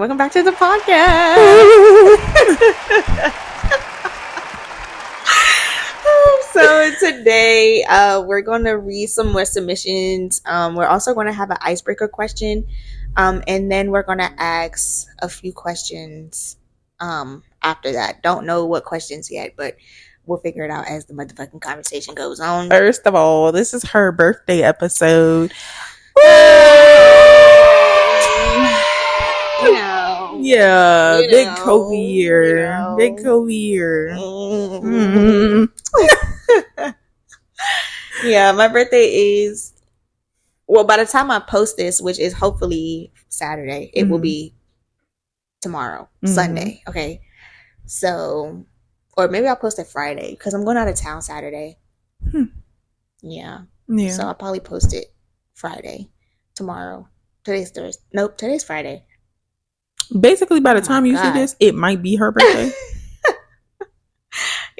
Welcome back to the podcast. So today we're going to read some more submissions. We're also going to have an icebreaker question, and then we're going to ask a few questions after that. Don't know what questions yet, but we'll figure it out as the motherfucking conversation goes on. First of all, this is her birthday episode. Big Kobe year. Big Kobe year. Yeah, my birthday is, well, by the time I post this, which is hopefully Saturday, it will be tomorrow, Sunday. Okay. So, or maybe I'll post it Friday because I'm going out of town Saturday. Yeah. So I'll probably post it Friday, tomorrow. Today's Thursday. Nope, today's Friday. Basically, by the time you see this, it might be her birthday.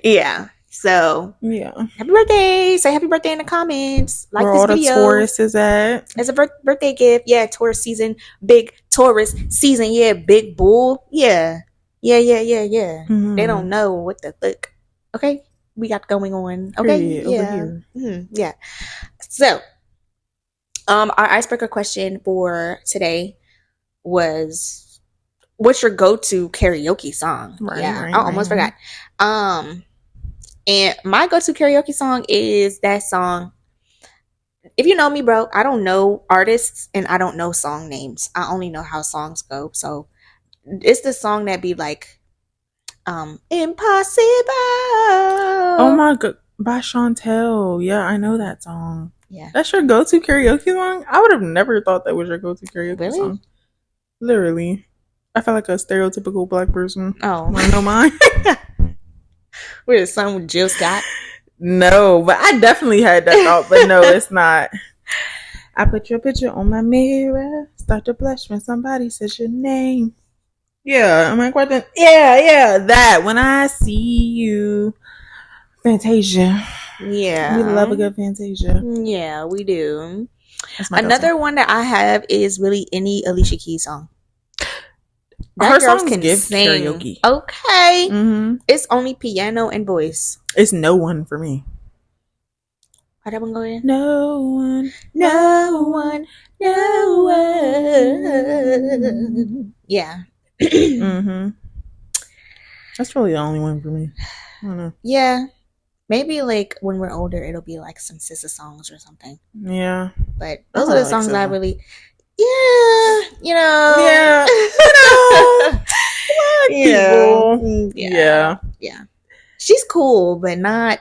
Yeah. So, happy birthday. Say happy birthday in the comments. Like where this all video. The Taurus is at. It's a birthday gift. Yeah, Taurus season. Big Taurus season. Yeah, big bull. Yeah. Mm-hmm. They don't know what the fuck. Okay? We got going on. Okay? Over here. Yeah. So, our icebreaker question for today was, what's your go-to karaoke song? I almost forgot. And my go-to karaoke song is that song. If you know me, bro, I don't know artists and I don't know song names. I only know how songs go. So it's the song that be like, Impossible. Oh my god, by Chantel. Yeah, I know that song. Yeah. That's your go-to karaoke song? I would have never thought that was your go-to karaoke song. Literally. I feel like a stereotypical black person. Oh. I know mine. We're the song with Jill Scott. No, but I definitely had that thought, but no, it's not. I put your picture on my mirror, start to blush when somebody says your name. Yeah, am I quite done? Yeah, that. When I see you. Fantasia. Yeah. We love a good Fantasia. Yeah, we do. Another one that I have is really any Alicia Keys song. Her songs can give karaoke. Okay. It's only piano and voice. It's No One for me. How that one go in? No one. Yeah. That's really the only one for me. I don't know. Yeah. Maybe like when we're older, it'll be like some sister songs or something. Yeah. But those are the songs I really... Yeah, you know. Yeah. Yeah. She's cool, but not.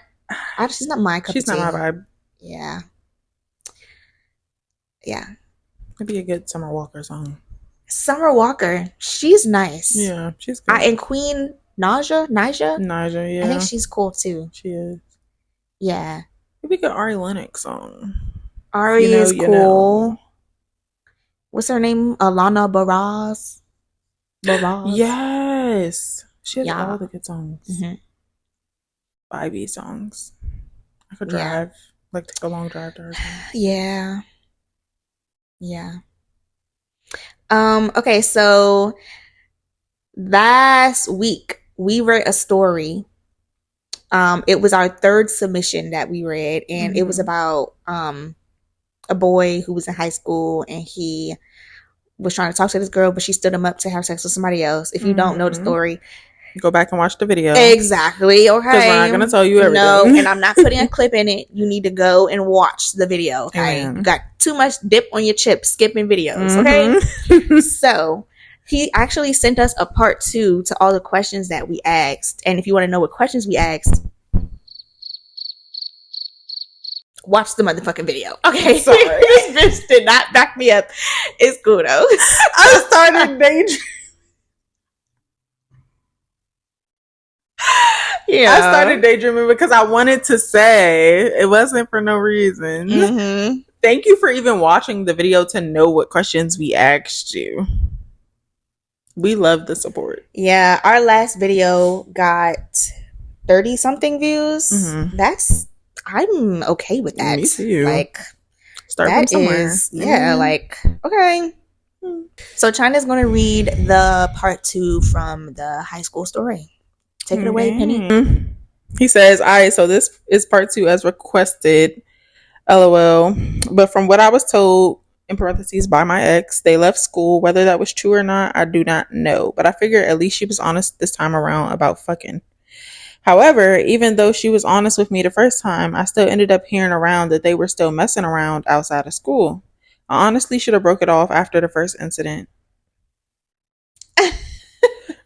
She's not my cup of tea. She's not my vibe. Yeah. Maybe a good Summer Walker song. Summer Walker, she's nice. Yeah, she's good. And Queen Naja, yeah. I think she's cool too. She is. Yeah. Maybe a good Ari Lennox song. Ari is cool. What's her name? Alana Baraz. Yes. She has all the good songs. Vibey songs. I could drive. Like take a long drive to her. Yeah. Okay, so last week we read a story. It was our third submission that we read, and it was about a boy who was in high school, and he was trying to talk to this girl, but she stood him up to have sex with somebody else. If you don't know the story, go back and watch the video. Exactly. Okay. Because we're not going to tell you everything. No, and I'm not putting a clip in it. You need to go and watch the video. Okay. You got too much dip on your chip skipping videos. Okay. So he actually sent us a part 2 to all the questions that we asked. And if you want to know what questions we asked, watch the motherfucking video. Okay. Sorry. This bitch did not back me up. It's cool though. I started daydreaming. Yeah. I started daydreaming because I wanted to say it wasn't for no reason. Thank you for even watching the video to know what questions we asked you. We love the support. Yeah. Our last video got 30 something views. I'm okay with that. Me too. Like, start from somewhere. Like, okay. So China's going to read the part 2 from the high school story. Take it away, Penny. He says, all right, so this is part 2 as requested. LOL. But from what I was told, in parentheses, by my ex, they left school. Whether that was true or not, I do not know. But I figure at least she was honest this time around about fucking. However, even though she was honest with me the first time, I still ended up hearing around that they were still messing around outside of school. I honestly should have broke it off after the first incident.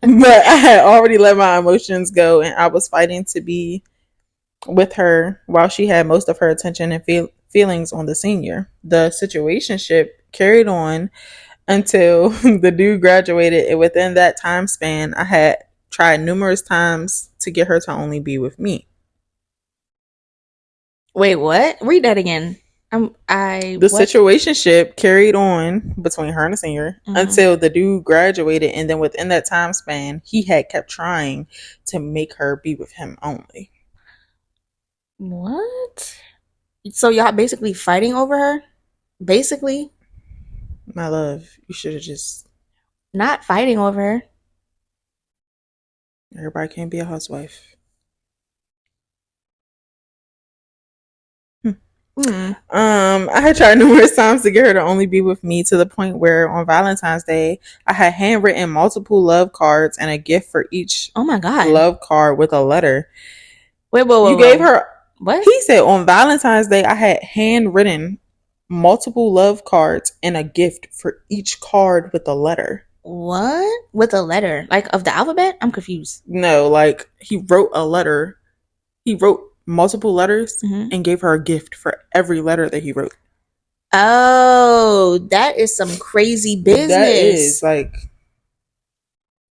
But I had already let my emotions go and I was fighting to be with her while she had most of her attention and feelings on the senior. The situationship carried on until the dude graduated, and within that time span, I had tried numerous times to get her to only be with me. Wait, what? Read that again. The situationship carried on between her and the senior until the dude graduated, and then within that time span, he had kept trying to make her be with him only. What? So y'all basically fighting over her? Basically? My love, you should have just... Not fighting over her. Everybody can't be a housewife. I had tried numerous times to get her to only be with me, to the point where on Valentine's Day I had handwritten multiple love cards and a gift for each love card with a letter. Wait, you gave her what? He said on Valentine's Day I had handwritten multiple love cards and a gift for each card with a letter. What? With a letter? Like of the alphabet? I'm confused. No, like he wrote a letter. He wrote multiple letters and gave her a gift for every letter that he wrote. Oh, that is some crazy business. That is like...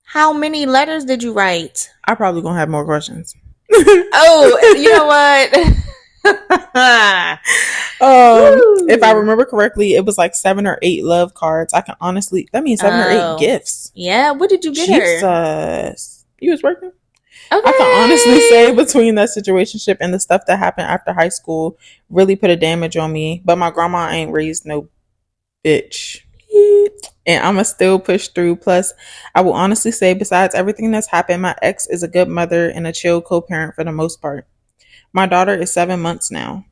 How many letters did you write? I probably gonna have more questions. Oh, you know what? If I remember correctly, it was like 7 or 8 love cards. I can honestly... That means 7 or 8 gifts. Yeah, what did you get her? You was working? Okay. I can honestly say between that situationship and the stuff that happened after high school really put a damage on me. But my grandma ain't raised no bitch. And I'ma still push through. Plus, I will honestly say, besides everything that's happened, my ex is a good mother and a chill co-parent for the most part. My daughter is 7 months now.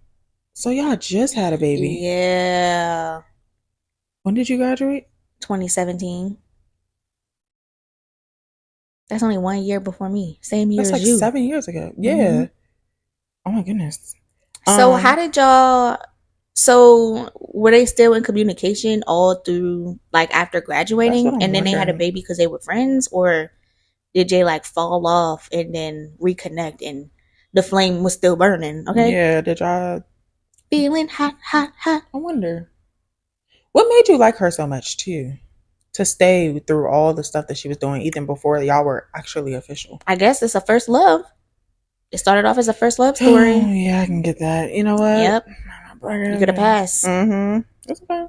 So y'all just had a baby. Yeah. When did you graduate? 2017. That's only 1 year before me. Same year as you. That's like 7 years ago. Yeah. Oh my goodness. So how did y'all... So were they still in communication all through, like, after graduating, and then they had a baby because they were friends, or did they like fall off and then reconnect and the flame was still burning? Okay. Yeah. Did y'all feeling hot? I wonder what made you like her so much too, to stay through all the stuff that she was doing even before y'all were actually official. I guess it's a first love. It started off as a first love story. Oh, yeah, I can get that. You know what? Yep. You get a pass. That's okay.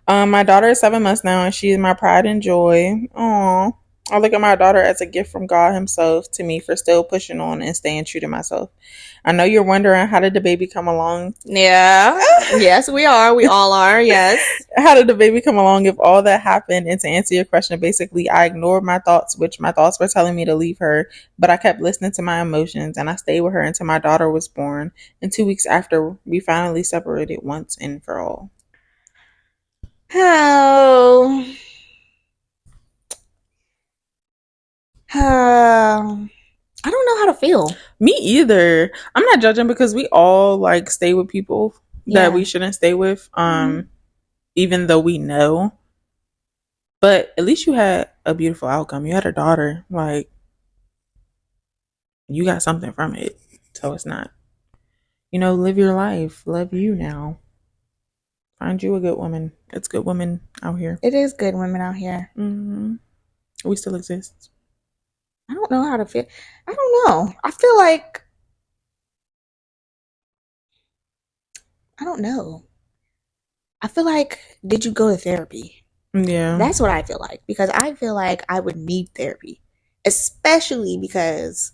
My daughter is 7 months now, and she is my pride and joy. Aww. I look at my daughter as a gift from God himself to me for still pushing on and staying true to myself. I know you're wondering, how did the baby come along? Yeah. Yes, we are. We all are. Yes. How did the baby come along if all that happened? And to answer your question, basically, I ignored my thoughts, which my thoughts were telling me to leave her, but I kept listening to my emotions, and I stayed with her until my daughter was born. And 2 weeks after, we finally separated once and for all. Oh. I don't know how to feel. Me either. I'm not judging because we all like stay with people that we shouldn't stay with, even though we know. But at least you had a beautiful outcome. You had a daughter. Like, you got something from it. So it's not, live your life. Love you now. Find you a good woman. It's good women out here. It is good women out here. We still exist. I don't know how to feel. I don't know. I feel like... I don't know. I feel like, did you go to therapy? Yeah. That's what I feel like. Because I feel like I would need therapy. Especially because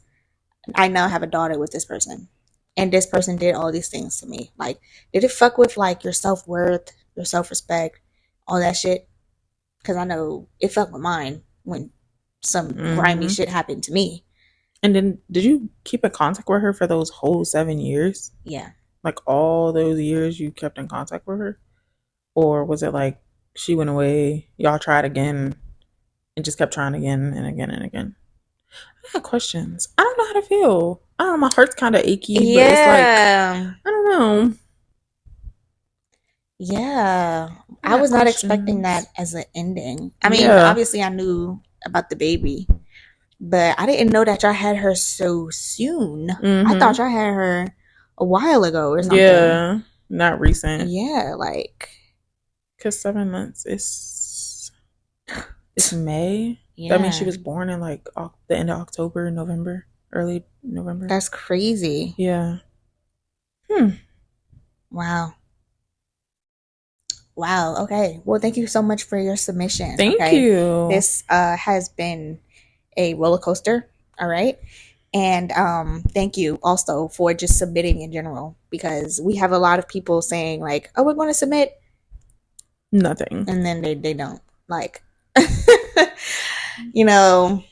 I now have a daughter with this person. And this person did all these things to me. Like, did it fuck with, like, your self-worth, your self-respect, all that shit. Because I know it fucked with mine when some grimy shit happened to me. And then, did you keep in contact with her for those whole 7 years? Yeah. Like, all those years you kept in contact with her? Or was it like she went away, y'all tried again, and just kept trying again and again and again? I got questions. I don't know how to feel. I don't know, my heart's kind of achy, Yeah. but it's like, I don't know. Yeah. I was not expecting that as an ending. I mean, obviously I knew about the baby, but I didn't know that y'all had her so soon. I thought y'all had her a while ago or something. Yeah, not recent. Yeah, like, because 7 months it's May. Yeah. That means she was born in like the end of October, November, early November. That's crazy. Yeah. Wow. Okay. Well, thank you so much for your submission. Thank you. This has been a roller coaster. All right. And thank you also for just submitting in general, because we have a lot of people saying like, oh, we're going to submit nothing. And then they don't. Like, you know,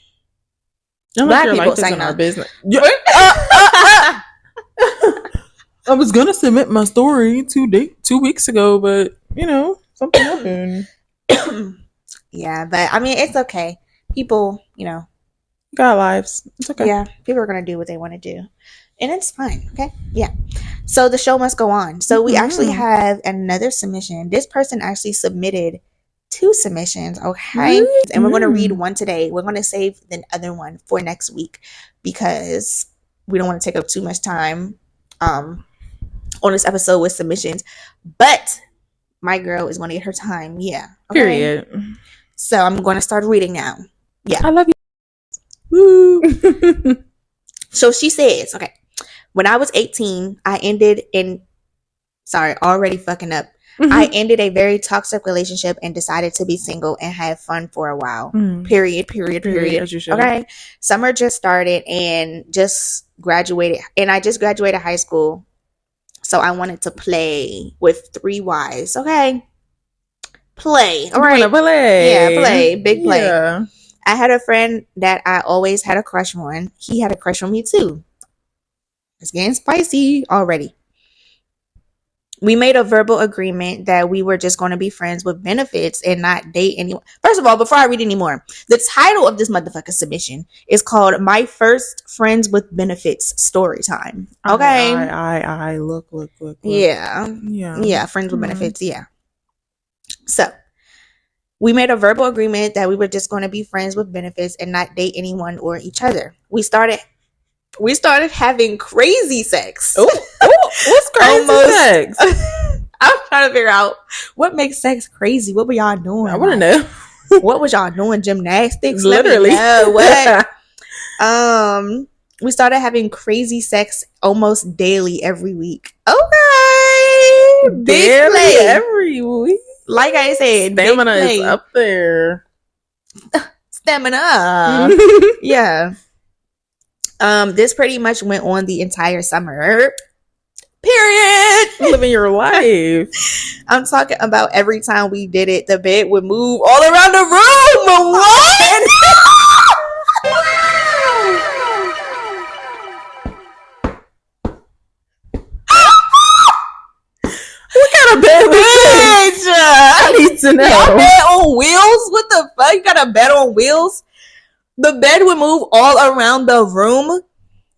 black people saying our business. I was going to submit my story 2 weeks ago, but you know, something happened. Yeah, but I mean, it's okay. People, you know, got lives. It's okay. Yeah, people are going to do what they want to do. And it's fine. Okay. Yeah. So the show must go on. So we actually have another submission. This person actually submitted 2 submissions. Okay. And we're going to read one today. We're going to save the other one for next week because we don't want to take up too much time on this episode with submissions. But my girl is going to get her time. Yeah. Okay? Period. So I'm going to start reading now. Yeah. I love you. Woo. So she says, okay, when I was 18, I ended already fucking up. I ended a very toxic relationship and decided to be single and have fun for a while. Period. Okay. Summer just started and just graduated. And I just graduated high school. So I wanted to play with 3 Ys. Okay. Play. All right. Play. Yeah, play. Big play. Yeah. I had a friend that I always had a crush on. He had a crush on me too. It's getting spicy already. We made a verbal agreement that we were just going to be friends with benefits and not date anyone. First of all, before I read anymore, the title of this motherfucker submission is called My First Friends with Benefits Story Time. Okay. I look. Yeah. Friends with benefits. Yeah. So we made a verbal agreement that we were just going to be friends with benefits and not date anyone or each other. We started having crazy sex. Ooh, what's crazy sex? I'm trying to figure out what makes sex crazy. What were y'all doing? I want to know. What was y'all doing? Gymnastics? Literally. What? We started having crazy sex almost daily every week. Okay. Big play. Every week. Like I said, stamina is up there. Stamina. Yeah. This pretty much went on the entire summer. Period. Living your life. I'm talking about every time we did it, the bed would move all around the room. What? What kind of bed was this? I need to know. Y'all bed on wheels? What the fuck? You got a bed on wheels? The bed would move all around the room.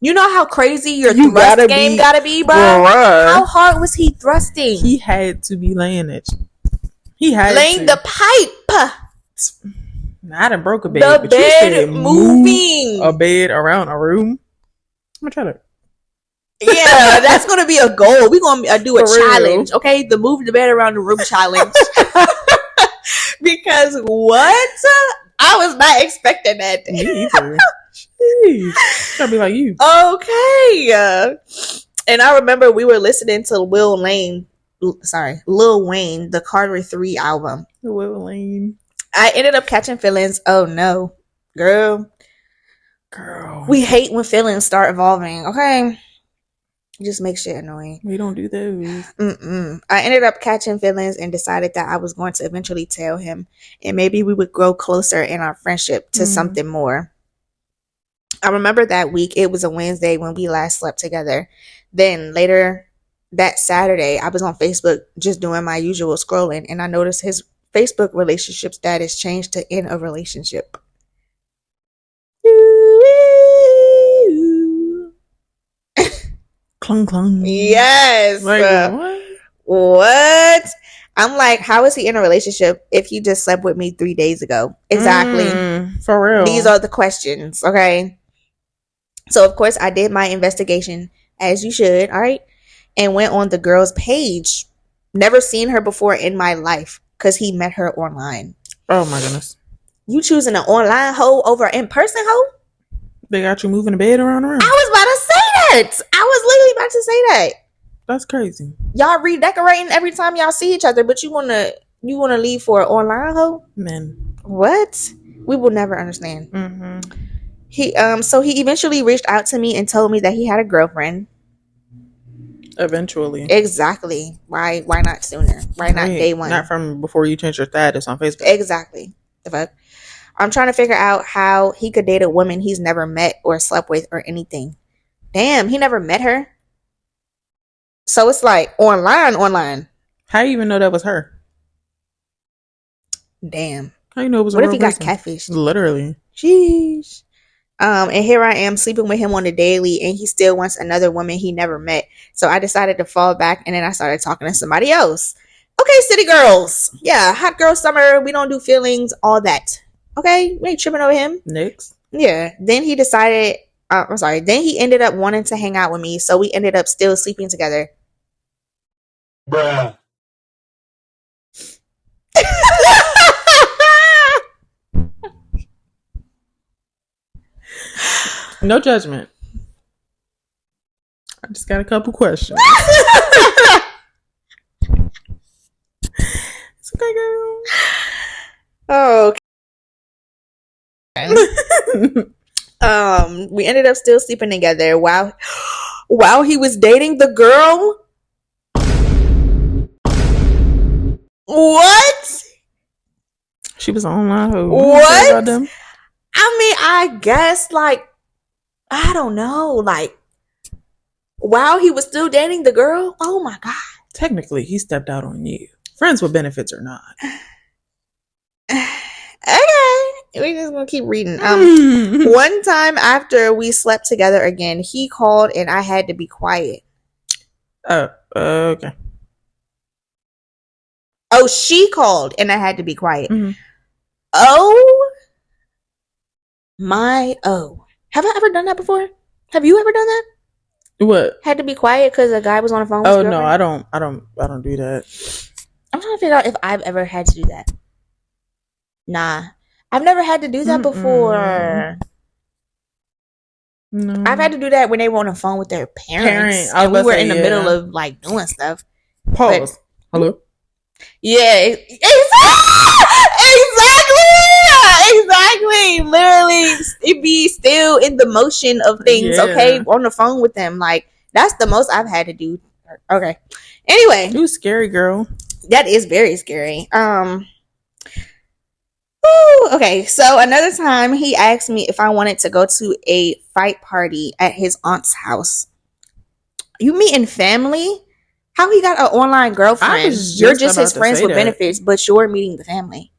You know how crazy your thrust game gotta be, bro? How hard was he thrusting? He had to be laying it. He had laying the pipe. I done broke a bed. The bed moving. A bed around a room. I'm gonna try to. Yeah, that's gonna be a goal. We're gonna do a challenge, okay? The move the bed around the room challenge. Because what? I was not expecting that. Me either. Gotta be like you. Okay. And I remember we were listening to Lil Wayne, the Carter 3 album. Lil Wayne. I ended up catching feelings. Oh no, girl. We hate when feelings start evolving. Okay. Just makes shit annoying. We don't do those. I ended up catching feelings and decided that I was going to eventually tell him, and maybe we would grow closer in our friendship to something more. I remember that week, it was a Wednesday when we last slept together. Then later that Saturday, I was on Facebook just doing my usual scrolling, and I noticed his Facebook relationship status changed to in a relationship. Clung clung. Yes. Like, what? I'm like, how is he in a relationship if he just slept with me 3 days ago? Exactly. For real. These are the questions, okay? So, of course, I did my investigation, as you should, all right? And went on the girl's page. Never seen her before in my life because he met her online. Oh, my goodness. You choosing an online hoe over an in-person hoe? They got you moving the bed around the room. I was about to say that. I was literally about to say that. That's crazy. Y'all redecorating every time y'all see each other, but you wanna leave for an online hoe? Men. What? We will never understand. So he eventually reached out to me and told me that he had a girlfriend. Eventually. Exactly. Why not sooner? Why not day one? Not from before you changed your status on Facebook. Exactly. The fuck? I'm trying to figure out how he could date a woman he's never met or slept with or anything. Damn, he never met her. So it's like online. How do you even know that was her? Damn. How you know it was? What if he got catfished? Literally. Jeez. And here I am sleeping with him on the daily, and he still wants another woman he never met. So I decided to fall back, and then I started talking to somebody else. Okay, city girls. Yeah, hot girl summer. We don't do feelings, all that. Okay, we ain't tripping over him. Next. Yeah. Then he decided. Then he ended up wanting to hang out with me, so we ended up still sleeping together. Bruh. No judgment. I just got a couple questions. It's okay, girl. Oh, okay. We ended up still sleeping together while he was dating the girl. What? She was online. What? I mean, I guess, like, I don't know, like, while he was still dating the girl. Oh my god. Technically, he stepped out on you. Friends with benefits or not. Okay. We're just gonna keep reading. One time after we slept together again, he called and I had to be quiet. Okay. Oh, she called and I had to be quiet. Mm-hmm. Oh my have I ever done that before? Have you ever done that? What? Had to be quiet because a guy was on the phone with his girlfriend? No, I don't do that. I'm trying to figure out if I've ever had to do that. Nah, I've never had to do that before. No, I've had to do that when they were on the phone with their parents. And we were in the middle of like doing stuff. Pause. Hello. Yeah, exactly. Literally, it be still in the motion of things. Yeah. Okay, on the phone with them, like that's the most I've had to do. Okay. Anyway, you scary girl. That is very scary. Okay, so another time he asked me if I wanted to go to a fight party at his aunt's house. You meeting family? How he got an online girlfriend? You're just his friends with benefits, but you're meeting the family.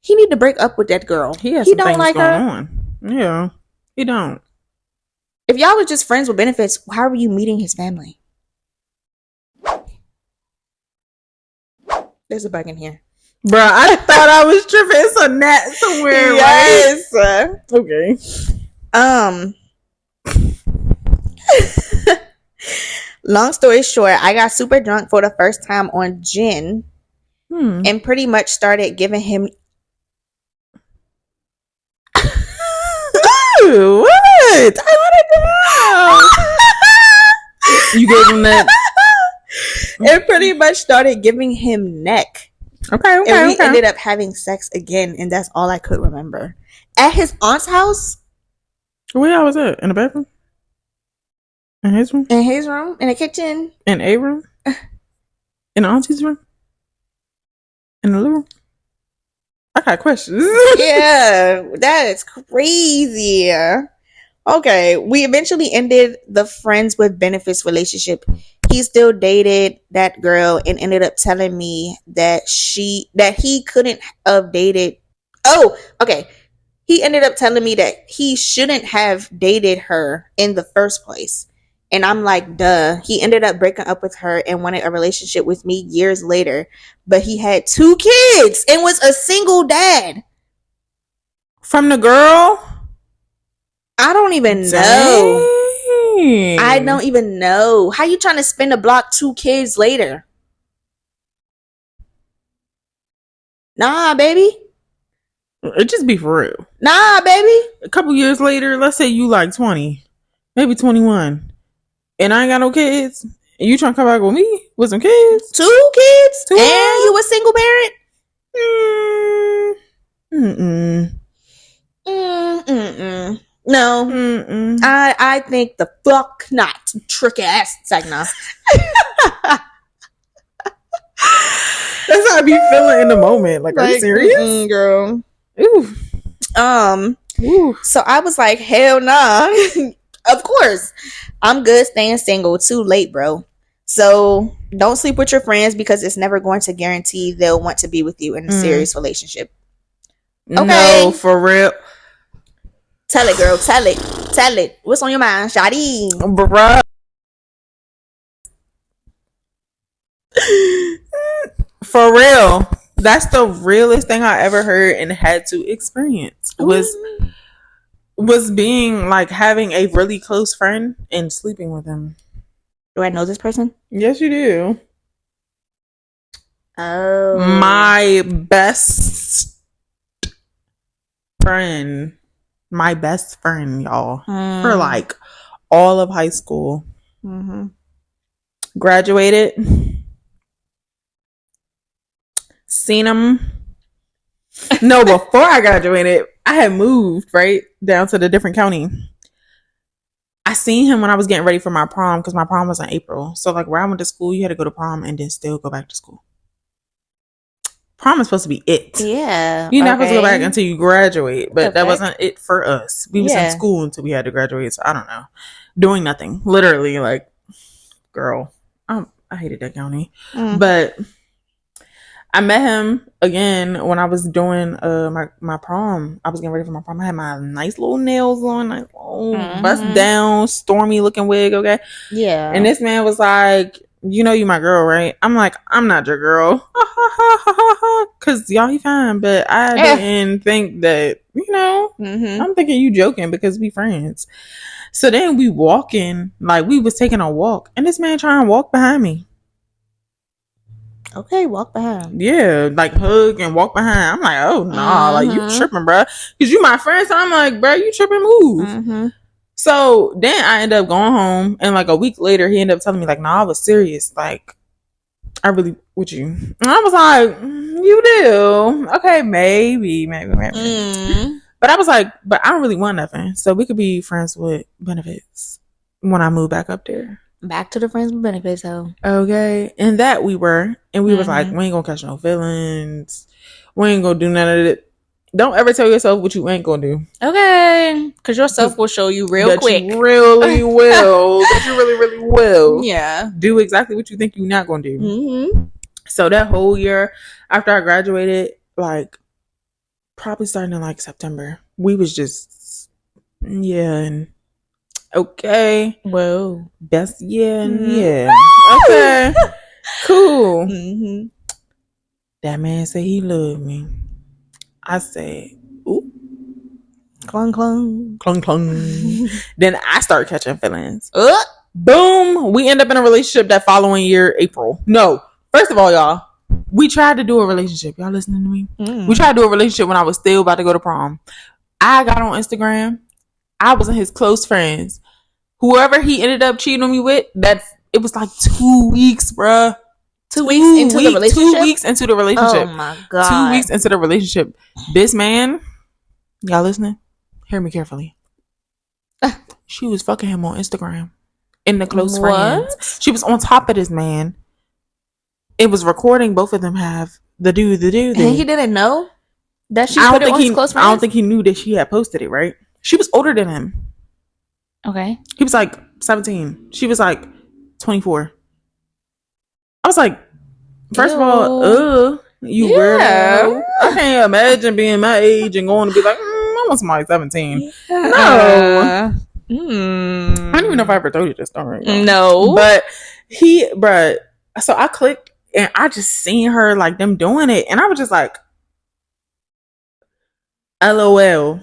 He need to break up with that girl. He don't like her. On. Yeah, he don't. If y'all was just friends with benefits, how are you meeting his family? There's a bug in here. Bruh, I thought I was tripping. It's a gnat somewhere. Yes. Right? Okay. Long story short, I got super drunk for the first time on gin and pretty much started giving him. Ooh, what? I want to know. You gave him that. It pretty much started giving him neck. Okay. And we ended up having sex again, and that's all I could remember. At his aunt's house? Where y'all was at? In the bathroom? In his room? In his room? In the kitchen? In a room? In auntie's room? In the living room? I got questions. Yeah, that is crazy. Okay, we eventually ended the friends with benefits relationship. He still dated that girl and ended up telling me that he couldn't have dated. Oh, okay. He ended up telling me that he shouldn't have dated her in the first place. And I'm like, duh. He ended up breaking up with her and wanted a relationship with me years later. But he had 2 kids and was a single dad. From the girl? I don't even know. I don't even know. How you trying to spin the block 2 kids later? Nah, baby. It just be for real. Nah, baby. A couple years later, let's say you like 20, maybe 21, and I ain't got no kids, and you trying to come back with me with some kids? 2 kids? 2 and you a single parent? No. I think the fuck not. Trick ass. It's like, nah. That's how I be feeling in the moment. Like, are you serious? Girl. Ooh. Ooh. So I was like, hell nah. Of course. I'm good staying single. Too late, bro. So don't sleep with your friends because it's never going to guarantee they'll want to be with you in a serious relationship. Okay. No, for real. Tell it, girl. Tell it. Tell it. What's on your mind, Shadi? Bruh. For real. That's the realest thing I ever heard and had to experience was being like having a really close friend and sleeping with him. Do I know this person? Yes, you do. Oh. My best friend, y'all, for like all of high school. Graduated. Seen him. No, before I graduated, I had moved right down to the different county. I seen him when I was getting ready for my prom because my prom was in April. So like where I went to school, you had to go to prom and then still go back to school. Prom is supposed to be it. Yeah. You're not supposed to go back until you graduate, but that wasn't it for us. We was in school until we had to graduate. So I don't know. Doing nothing. Literally, like, girl. I hated that county. But I met him again when I was doing my prom. I was getting ready for my prom. I had my nice little nails on, like bust down, stormy looking wig, okay? Yeah. And this man was like, you know you my girl, right? I'm like, I'm not your girl. Cause y'all he fine, but I didn't think that, you know, I'm thinking you joking because we friends. So then we walking, like we was taking a walk, and this man trying to walk behind me. Okay, walk behind. Yeah, like hug and walk behind. I'm like, oh nah, like you tripping, bro? Cause you my friend. So I'm like, bro, you tripping? Move. So then I ended up going home, and like a week later, he ended up telling me like, nah, I was serious. Like, I really with you. And I was like, you do? Okay, maybe. But I was like, but I don't really want nothing. So we could be friends with benefits when I move back up there. Back to the friends with benefits, though. Okay. And that we were. And we was like, we ain't gonna catch no feelings. We ain't gonna do none of it. Don't ever tell yourself what you ain't gonna do. Okay. Because yourself will show you real quick. You really will. That you really, really will. Yeah. Do exactly what you think you're not gonna do. So that whole year after I graduated, like, probably starting in like September, we was just, and okay. Whoa. Best year. Yeah. Okay. Cool. That man said he loved me. I said, ooh. Clung, clung. Clung, clung. Then I started catching feelings. Boom. We end up in a relationship that following year, April. No. First of all, y'all, we tried to do a relationship. Y'all listening to me? We tried to do a relationship when I was still about to go to prom. I got on Instagram. I was in his close friends. Whoever he ended up cheating on me with, it was like 2 weeks, bruh. 2 weeks into the relationship? 2 weeks into the relationship. Oh my God. 2 weeks into the relationship. This man, y'all listening? Hear me carefully. She was fucking him on Instagram. in the close friends. She was on top of this man. It was recording. Both of them have the dude. And he didn't know that she put it on his close friends? I don't think he knew that she had posted it, right? She was older than him. Okay. He was like 17. She was like 24. I was like, first of all, you weirdo. I can't imagine being my age and going to be like, I want somebody 17. Yeah. No. I don't even know if I ever told you this story. No. But so I clicked and I just seen her like them doing it. And I was just like, LOL.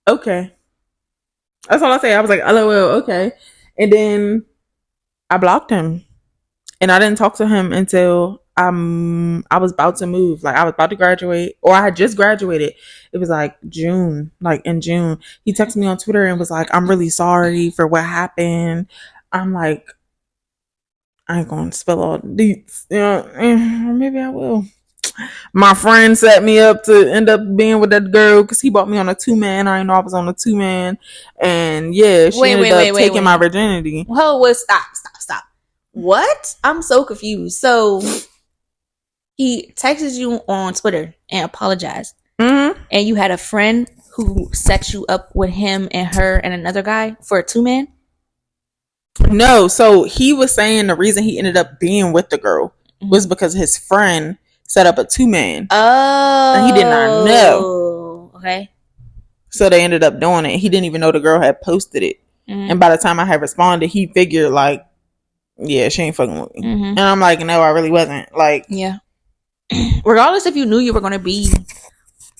Okay. That's all I say. I was like, LOL. Okay. And then I blocked him. And I didn't talk to him until I was about to move. Like I was about to graduate, or I had just graduated. It was like June, like in June. He texted me on Twitter and was like, I'm really sorry for what happened. I'm like, I ain't gonna spill all the deets. Maybe I will. My friend set me up to end up being with that girl because he bought me on a 2-man. I didn't know I was on a 2-man. And yeah, she ended up taking my virginity. Well, stop. What? I'm so confused. So he texted you on Twitter and apologized. Mm-hmm. And you had a friend who set you up with him and her and another guy for a 2-man? No. So he was saying the reason he ended up being with the girl was because his friend set up a 2-man. Oh. And he did not know. Okay. So they ended up doing it. He didn't even know the girl had posted it. Mm-hmm. And by the time I had responded, he figured like, yeah, she ain't fucking with me. Mm-hmm. And I'm like, no, I really wasn't. Like, yeah. Regardless if you knew you were going to be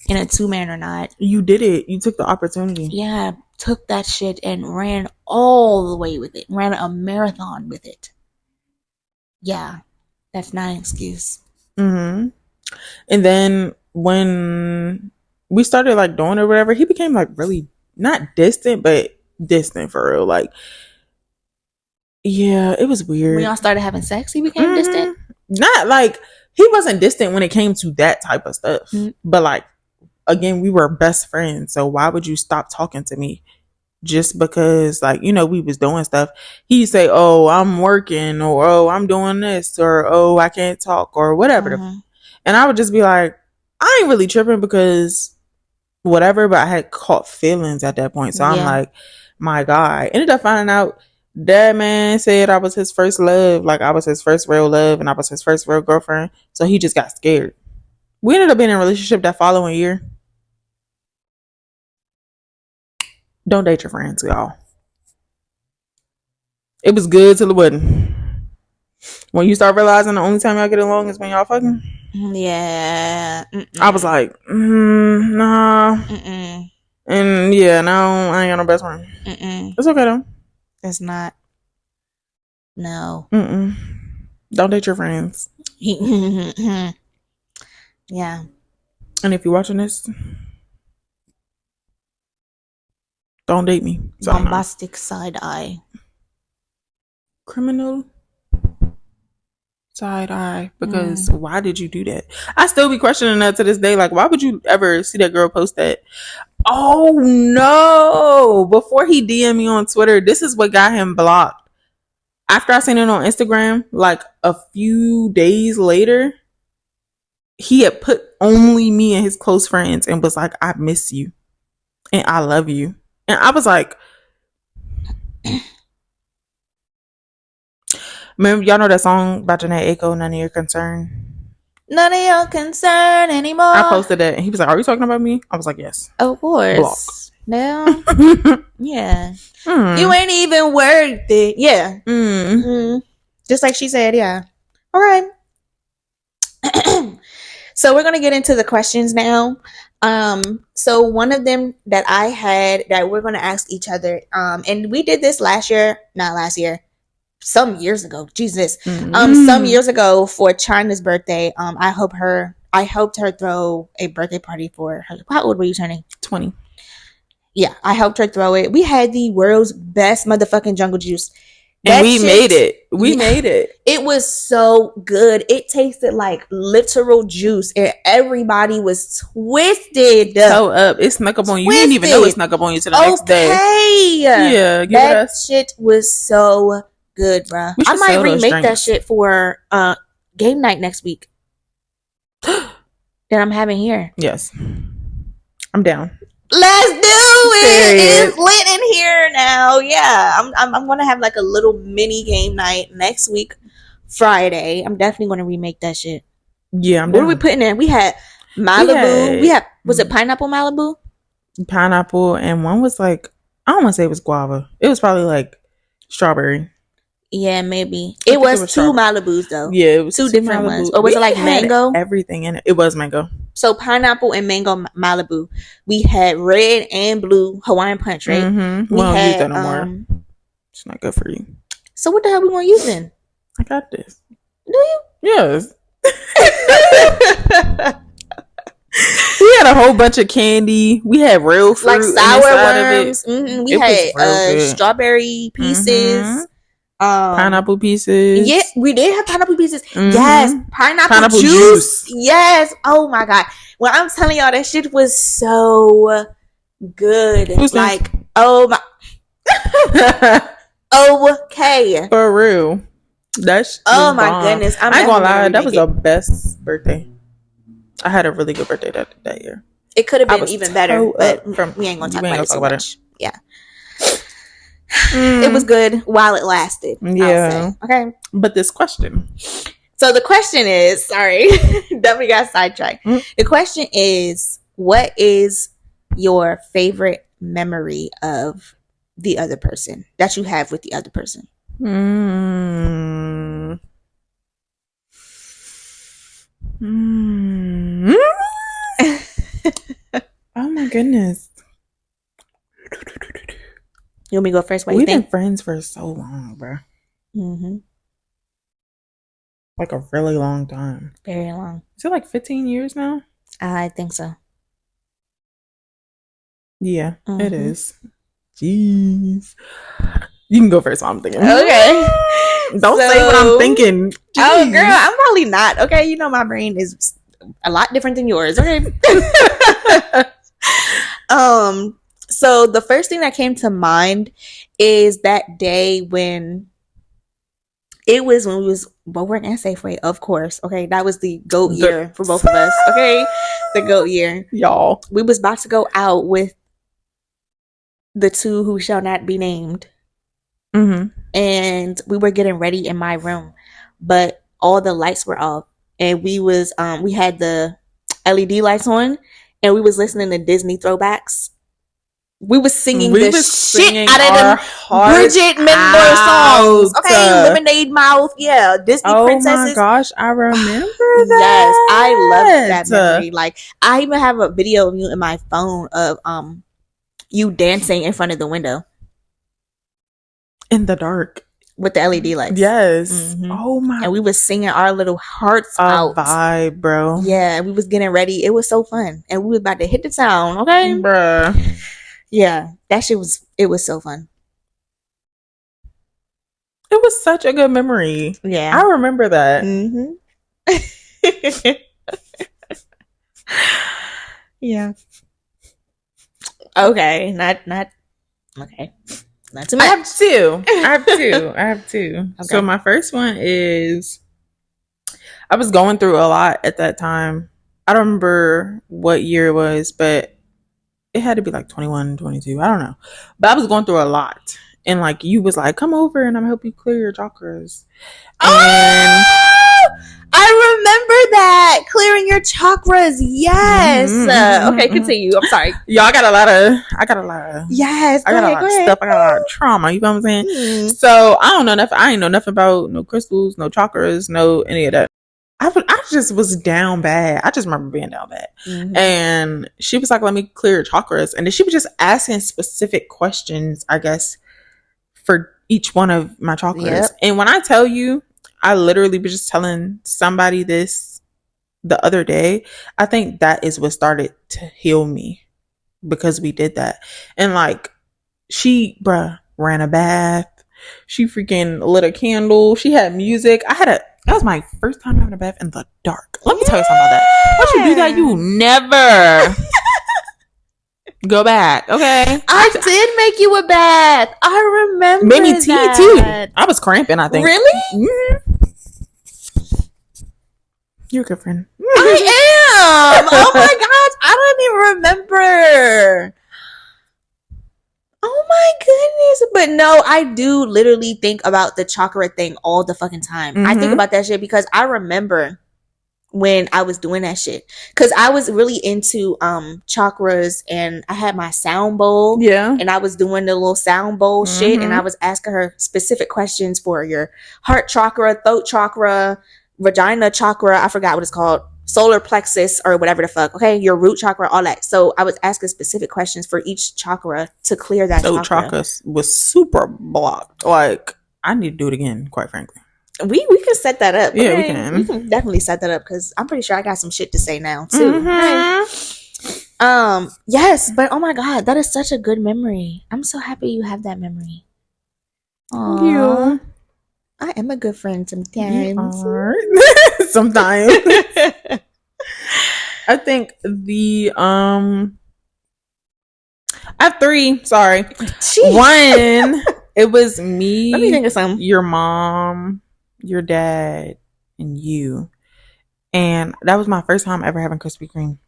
in a 2-man or not. You did it. You took the opportunity. Yeah, took that shit and ran all the way with it. Ran a marathon with it. Yeah, that's not an excuse. Mm-hmm. And then when we started like doing it or whatever, he became like really not distant, but distant for real. Like, yeah, it was weird. When y'all started having sex, he became distant? Not like, he wasn't distant when it came to that type of stuff. Mm-hmm. But like, again, we were best friends. So why would you stop talking to me just because, like, you know, we was doing stuff? He'd say, oh, I'm working, or oh, I'm doing this, or oh, I can't talk, or whatever. Mm-hmm. And I would just be like, I ain't really tripping because whatever, but I had caught feelings at that point. So I'm like, my God. Ended up finding out that man said I was his first love. Like, I was his first real love and I was his first real girlfriend. So he just got scared. We ended up being in a relationship that following year. Don't date your friends, y'all. It was good till the wedding. When you start realizing the only time y'all get along is when y'all fucking. Yeah. I was like, nah. Mm-mm. And yeah, no, I ain't got no best friend. It's okay though. It's not. No. Don't date your friends. Yeah. And if you're watching this, don't date me. Bombastic side eye. Criminal side eye. Because why did you do that? I still be questioning that to this day. Like, why would you ever see that girl post that? Oh no! Before he DM'd me on Twitter, this is what got him blocked. After I seen it on Instagram, like a few days later, he had put only me and his close friends and was like, I miss you and I love you. And I was like, remember, y'all know that song by Janae Aiko, None of Your Concern? None of your concern anymore. I posted that and he was like, are you talking about me? I was like, yes. Of course. Block. Now, yeah. You ain't even worth it. Yeah. Just like she said, yeah. All right. So we're going to get into the questions now. So one of them that I had that we're going to ask each other, and we did this some years ago. Jesus. Some years ago for China's birthday. I helped her throw a birthday party for her. How old were you turning? 20. Yeah, I helped her throw it. We had the world's best motherfucking jungle juice. And we made it. We made it. It was so good. It tasted like literal juice, and everybody was twisted. So up. It snuck up on you. You didn't even know it snuck up on you till the next day. Yeah, give that it us. Shit was so good, bro. I might remake that shit for game night next week. That I'm having here. Yes, I'm down. Let's do it. It's lit in here now. Yeah, I'm gonna have like a little mini game night next week, Friday. I'm definitely gonna remake that shit. Yeah, what are we putting in? We had Malibu. We had was it pineapple Malibu? Pineapple, and one was like, I don't want to say it was guava. It was probably like strawberry. Yeah, maybe it was two Malibus though. Yeah, it was two different ones. Or was it like mango? Everything in it. It was mango. So pineapple and mango Malibu. We had red and blue Hawaiian punch, right? Mm-hmm. We don't use that no more. It's not good for you. So what the hell we gonna use then? I got this. Do you? Yes. We had a whole bunch of candy. We had real fruit, like sour worms. Mm-hmm. We had strawberry pieces. Mm-hmm. Pineapple pieces. Yeah, we did have pineapple pieces. Mm-hmm. Yes, pineapple juice. Yes. Oh my god. Well, I'm telling y'all, that shit was so good. Who's like, that? Oh my. Okay. For real. That's oh my goodness. I ain't gonna lie. That was the best birthday. I had a really good birthday that year. It could have been even better, but we ain't gonna talk about it so much. Yeah. It was good while it lasted. Yeah. Okay. But this question. So the question is, sorry, definitely got sidetracked. The question is, what is your favorite memory of the other person that you have with the other person? Oh my goodness. You want me to go first? We've been friends for so long, bro. Mm-hmm. Like a really long time. Very long. Is it like 15 years now? I think so. Yeah, it is. Jeez. You can go first while I'm thinking. Okay. Don't say what I'm thinking. Jeez. Oh, girl, I'm probably not. Okay, you know my brain is a lot different than yours. Okay. So the first thing that came to mind is that day when we was both working at Safeway, of course. Okay, that was the GOAT year for both of us. Okay, the GOAT year, y'all. We was about to go out with the two who shall not be named, and we were getting ready in my room, but all the lights were off, and we had the LED lights on, and we was listening to Disney throwbacks. We was singing the shit out of them Bridget Mendler songs. Okay, Lemonade Mouth. Yeah, Disney princesses. Oh my gosh, I remember that. Yes, I love that memory. Like, I even have a video of you in my phone of you dancing in front of the window. In the dark. With the LED lights. Yes. Mm-hmm. Oh my. And we was singing our little hearts out. Vibe, bro. Yeah, we was getting ready. It was so fun. And we was about to hit the town, okay? Bruh. Yeah, that shit was so fun. It was such a good memory. Yeah. I remember that. Yeah. Okay. Not okay. Not too much. I have two. Okay. So my first one is, I was going through a lot at that time. I don't remember what year it was, but it had to be like 21, 22. I don't know. But I was going through a lot. And like, you was like, come over and I'm gonna help you clear your chakras. And I remember that. Clearing your chakras. Yes. Okay, continue. I'm sorry. Y'all, I got a lot of yes. I got a lot of stuff. I got a lot of trauma. You know what I'm saying? So I don't know nothing. I ain't know nothing about no crystals, no chakras, no any of that. I just was down bad. I just remember being down bad. And she was like, let me clear your chakras. And then she was just asking specific questions, I guess, for each one of my chakras. Yep. And when I tell you, I literally was just telling somebody this the other day. I think that is what started to heal me, because we did that. And like, she, ran a bath. She freaking lit a candle. She had music. That was my first time having a bath in the dark. Let me tell you something about that. Once you do that, you never go back. Okay. I did make you a bath. I remember. Made me tea too. I was cramping, I think. Really? Mm-hmm. You're a good friend. I am. Oh my gosh. I don't even remember. Oh my goodness. But no, I do literally think about the chakra thing all the fucking time. I think about that shit because I remember when I was doing that shit. Because I was really into chakras and I had my sound bowl. Yeah. And I was doing the little sound bowl shit. And I was asking her specific questions for your heart chakra, throat chakra, vagina chakra. I forgot what it's called. Solar plexus or whatever the fuck. Okay. Your root chakra, all that. So I was asking specific questions for each chakra to clear that chakra. Chakra was super blocked. Like, I need to do it again, quite frankly. We can set that up. Yeah, okay? We can definitely set that up because I'm pretty sure I got some shit to say now too. Yes, but oh my god, that is such a good memory. I'm so happy you have that memory. Aww. Thank you. I am a good friend sometimes. Sometimes. I think I have 3. Sorry. Jeez. 1. It was me. Let me think of some. Your mom, your dad, and you. And that was my first time ever having Krispy Kreme.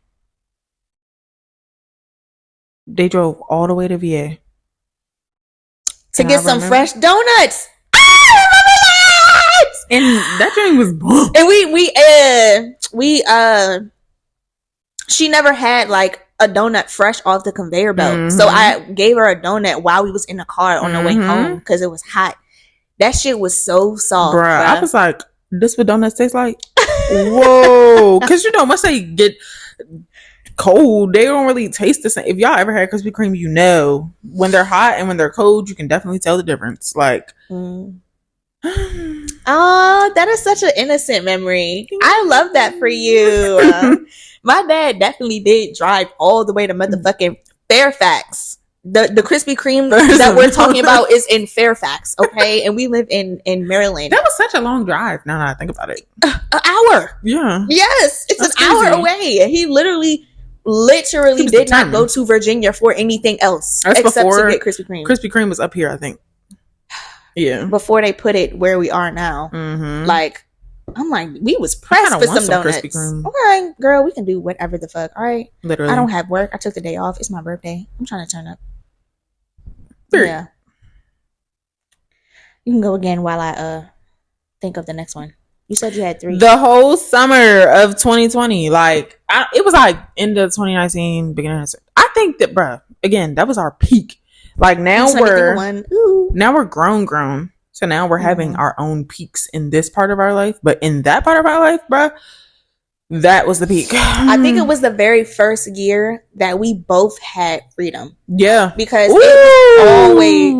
They drove all the way to VA to get some fresh donuts. And that dream was and we she never had like a donut fresh off the conveyor belt. So I gave her a donut while we was in the car on the way home because it was hot. That shit was so soft. Bruh. I was like, this what donuts taste like? Whoa. Because once they get cold, they don't really taste the same. If y'all ever had Krispy Kreme, you know when they're hot and when they're cold, you can definitely tell the difference. Like oh, that is such an innocent memory. I love that for you. My dad definitely did drive all the way to motherfucking Fairfax. The Krispy Kreme that we're talking about is in Fairfax, okay? And we live in Maryland. That was such a long drive. Now that I think about it. An hour. Yeah. Yes. It's That's an crazy. Hour away. He literally did not go to Virginia for anything else except to get Krispy Kreme. Krispy Kreme was up here, I think. Yeah. Before they put it where we are now. Like, I'm like, we was pressed for some donuts. Okay, girl, we can do whatever the fuck. All right. Literally. I don't have work. I took the day off. It's my birthday. I'm trying to turn up. Period. Yeah. You can go again while I think of the next one. You said you had 3. The whole summer of 2020, like it was like end of 2019, beginning of I think that, bruh, again, that was our week. Like now we're grown. So now we're having our own peaks in this part of our life, but in that part of our life, bruh, that was the peak. I think it was the very first year that we both had freedom. Yeah, because it was always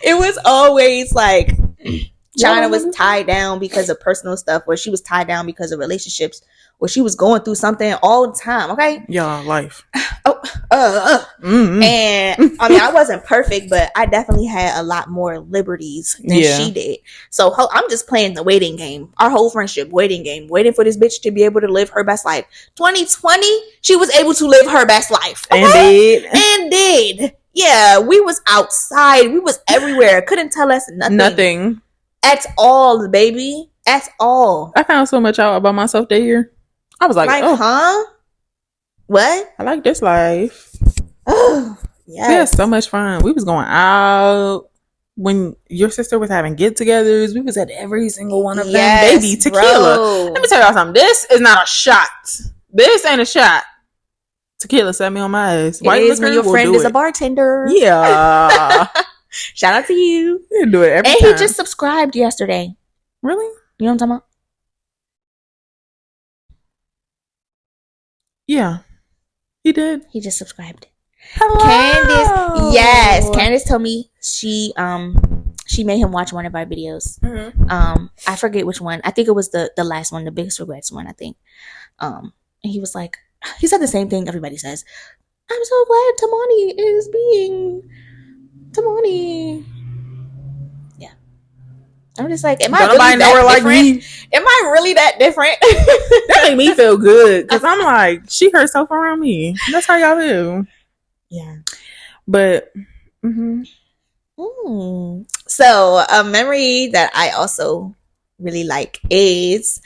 it was always like China was tied down because of personal stuff, or she was tied down because of relationships, or she was going through something all the time. Okay, yeah, life. And I mean, I wasn't perfect, but I definitely had a lot more liberties than she did. So I'm just playing the waiting game. Our whole friendship, waiting game, waiting for this bitch to be able to live her best life. 2020, she was able to live her best life. Okay? And did. Yeah, we was outside. We was everywhere. Couldn't tell us nothing. At all, baby. At all. I found so much out about myself that year. I was like huh? What? I like this life. Oh, yes. We had so much fun. We was going out. When your sister was having get-togethers, we was at every single one of them. Baby, tequila. Bro. Let me tell y'all something. This is not a shot. This ain't a shot. Tequila set me on my ass. It is when your friend is a bartender. Yeah. Shout out to you. You do it every time. And he just subscribed yesterday. Really? You know what I'm talking about? Yeah. He did. He just subscribed. Hello. Candace. Yes. Candace told me she made him watch one of our videos. I forget which one. I think it was the last one, the biggest regrets one, I think. And he was like, he said the same thing everybody says. I'm so glad Tamani is being the money. Yeah. I'm just like, am I Don't really nobody know her that like different? me. Am I really that different? That made me feel good because I'm like, she herself around me. That's how y'all feel. Yeah. But so a memory that I also really like is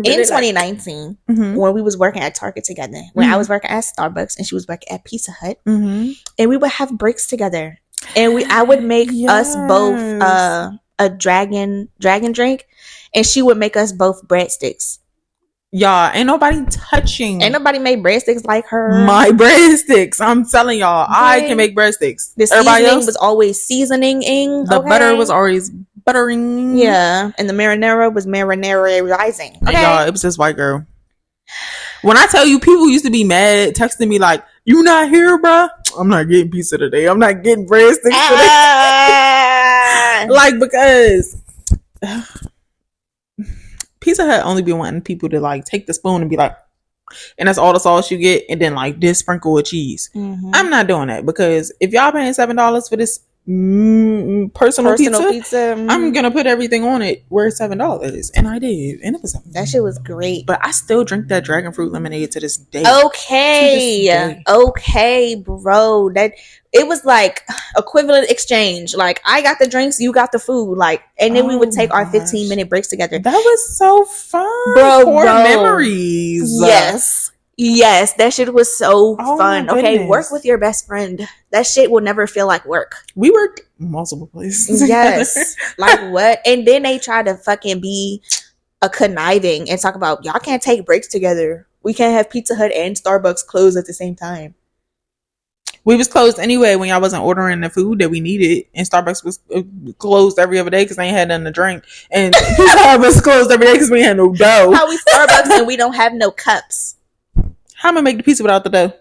in 2019 when we was working at Target together, when I was working at Starbucks and she was working at Pizza Hut, and we would have breaks together, and I would make us both a dragon drink, and she would make us both breadsticks. Y'all, ain't nobody made breadsticks like her. My breadsticks, I'm telling y'all, okay. I can make breadsticks. The Everybody seasoning else was always seasoning-ing. The butter was always buttering. Yeah, and the marinara was marinara-izing. Okay, y'all, it was this white girl. When I tell you, people used to be mad, texting me like, "You not here, bruh? I'm not getting pizza today. I'm not getting breadsticks today." Like, because Pizza Hut only be wanting people to like take the spoon and be like, and that's all the sauce you get, and then like this sprinkle with cheese. I'm not doing that, because if y'all paying $7 for this personal pizza, I'm gonna put everything on it where it's $7, and I did, and it was amazing. That shit was great. But I still drink that dragon fruit lemonade to this day. Okay, bro. That it was like equivalent exchange. Like, I got the drinks, you got the food. Like, and then we would take our 15-minute breaks together. That was so fun, bro. Memories. Yes, that shit was so fun. Okay, work with your best friend. That shit will never feel like work. We worked multiple places. Yes. Like, what? And then they try to fucking be a conniving and talk about, y'all can't take breaks together. We can't have Pizza Hut and Starbucks closed at the same time. We was closed anyway when y'all wasn't ordering the food that we needed, and Starbucks was closed every other day because they ain't had nothing to drink, and Pizza Hut was closed every day because we had no dough. How we Starbucks and we don't have no cups? How am I make the pizza without the dough?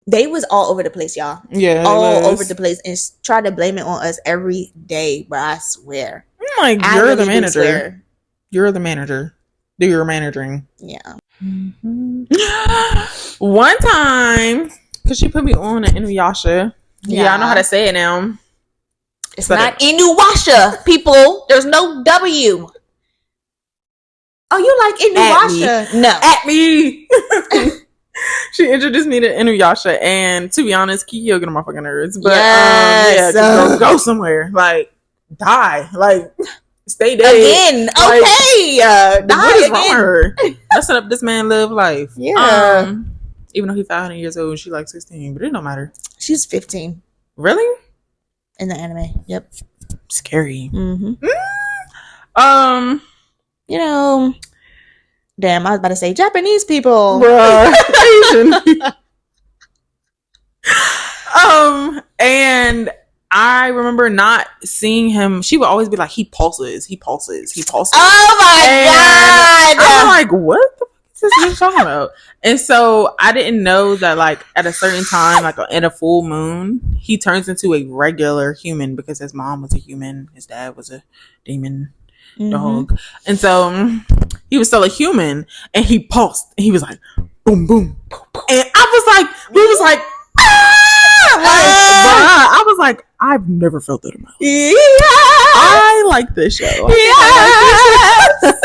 They was all over the place, y'all. Yeah, all over the place, and try to blame it on us every day. But I swear, I'm like, you're the manager. You're the manager. Do your managing. Yeah. One time, because she put me on an Inuyasha. Yeah, I know how to say it now. It's not Inuyasha, people. There's no W. Oh, you like Inuyasha? No. At me. She introduced me to Inuyasha, and to be honest, Kiyo get on my fucking nerves. But go somewhere. Like, die. Like, stay dead. Again. Like, okay. Die what is wrong with her? Messing up this man live life. Yeah. Even though he's 500 years old and she like 16, but it don't matter. She's 15. Really? In the anime. Yep. Scary. You know, damn, I was about to say Japanese people. Bruh. Asian. And I remember not seeing him. She would always be like, he pulses. Oh my God. I'm like, what the fuck is this bitch talking about? And so I didn't know that, like, at a certain time, like in a full moon, he turns into a regular human, because his mom was a human, his dad was a demon dog, and so he was still a human, and he pulsed, and he was like, boom, boom, boom, boom. And I was like, we was like, I was like, I've never felt that in my life. Yeah. I like this show.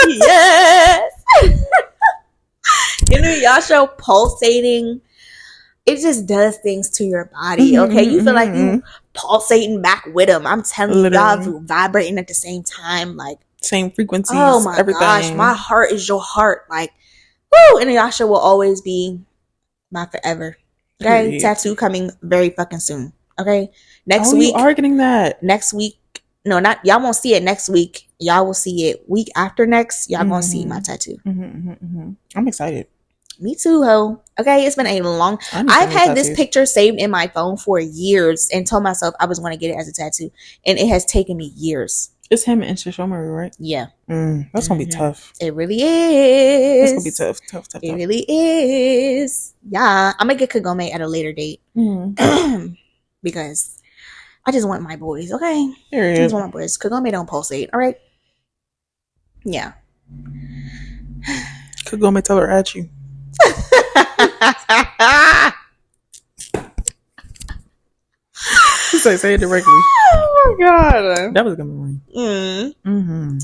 Yes. Inuyasha pulsating, it just does things to your body. Okay, you feel like you pulsating back with him. I'm telling you, y'all vibrating at the same time, like same frequencies. Oh my gosh, my heart is your heart. Like, woo! Inuyasha will always be my forever. Okay, period. Tattoo coming very fucking soon. Okay, next week. You are getting that next week? No, not y'all won't see it next week. Y'all will see it week after next. Y'all gonna see my tattoo. I'm excited. Me too, ho. Okay, it's been a long. I've had this picture saved in my phone for years and told myself I was going to get it as a tattoo, and it has taken me years. It's him and Shishomari, right? Yeah. That's gonna be tough. It really is. It's gonna be tough. It really is. Yeah, I'm gonna get Kagome at a later date because I just want my boys. Okay, I just want my boys. Kagome don't pulsate. All right. Yeah. Kagome, tell her at you. Say it directly. Oh my god. That was a good memory. Mm-hmm.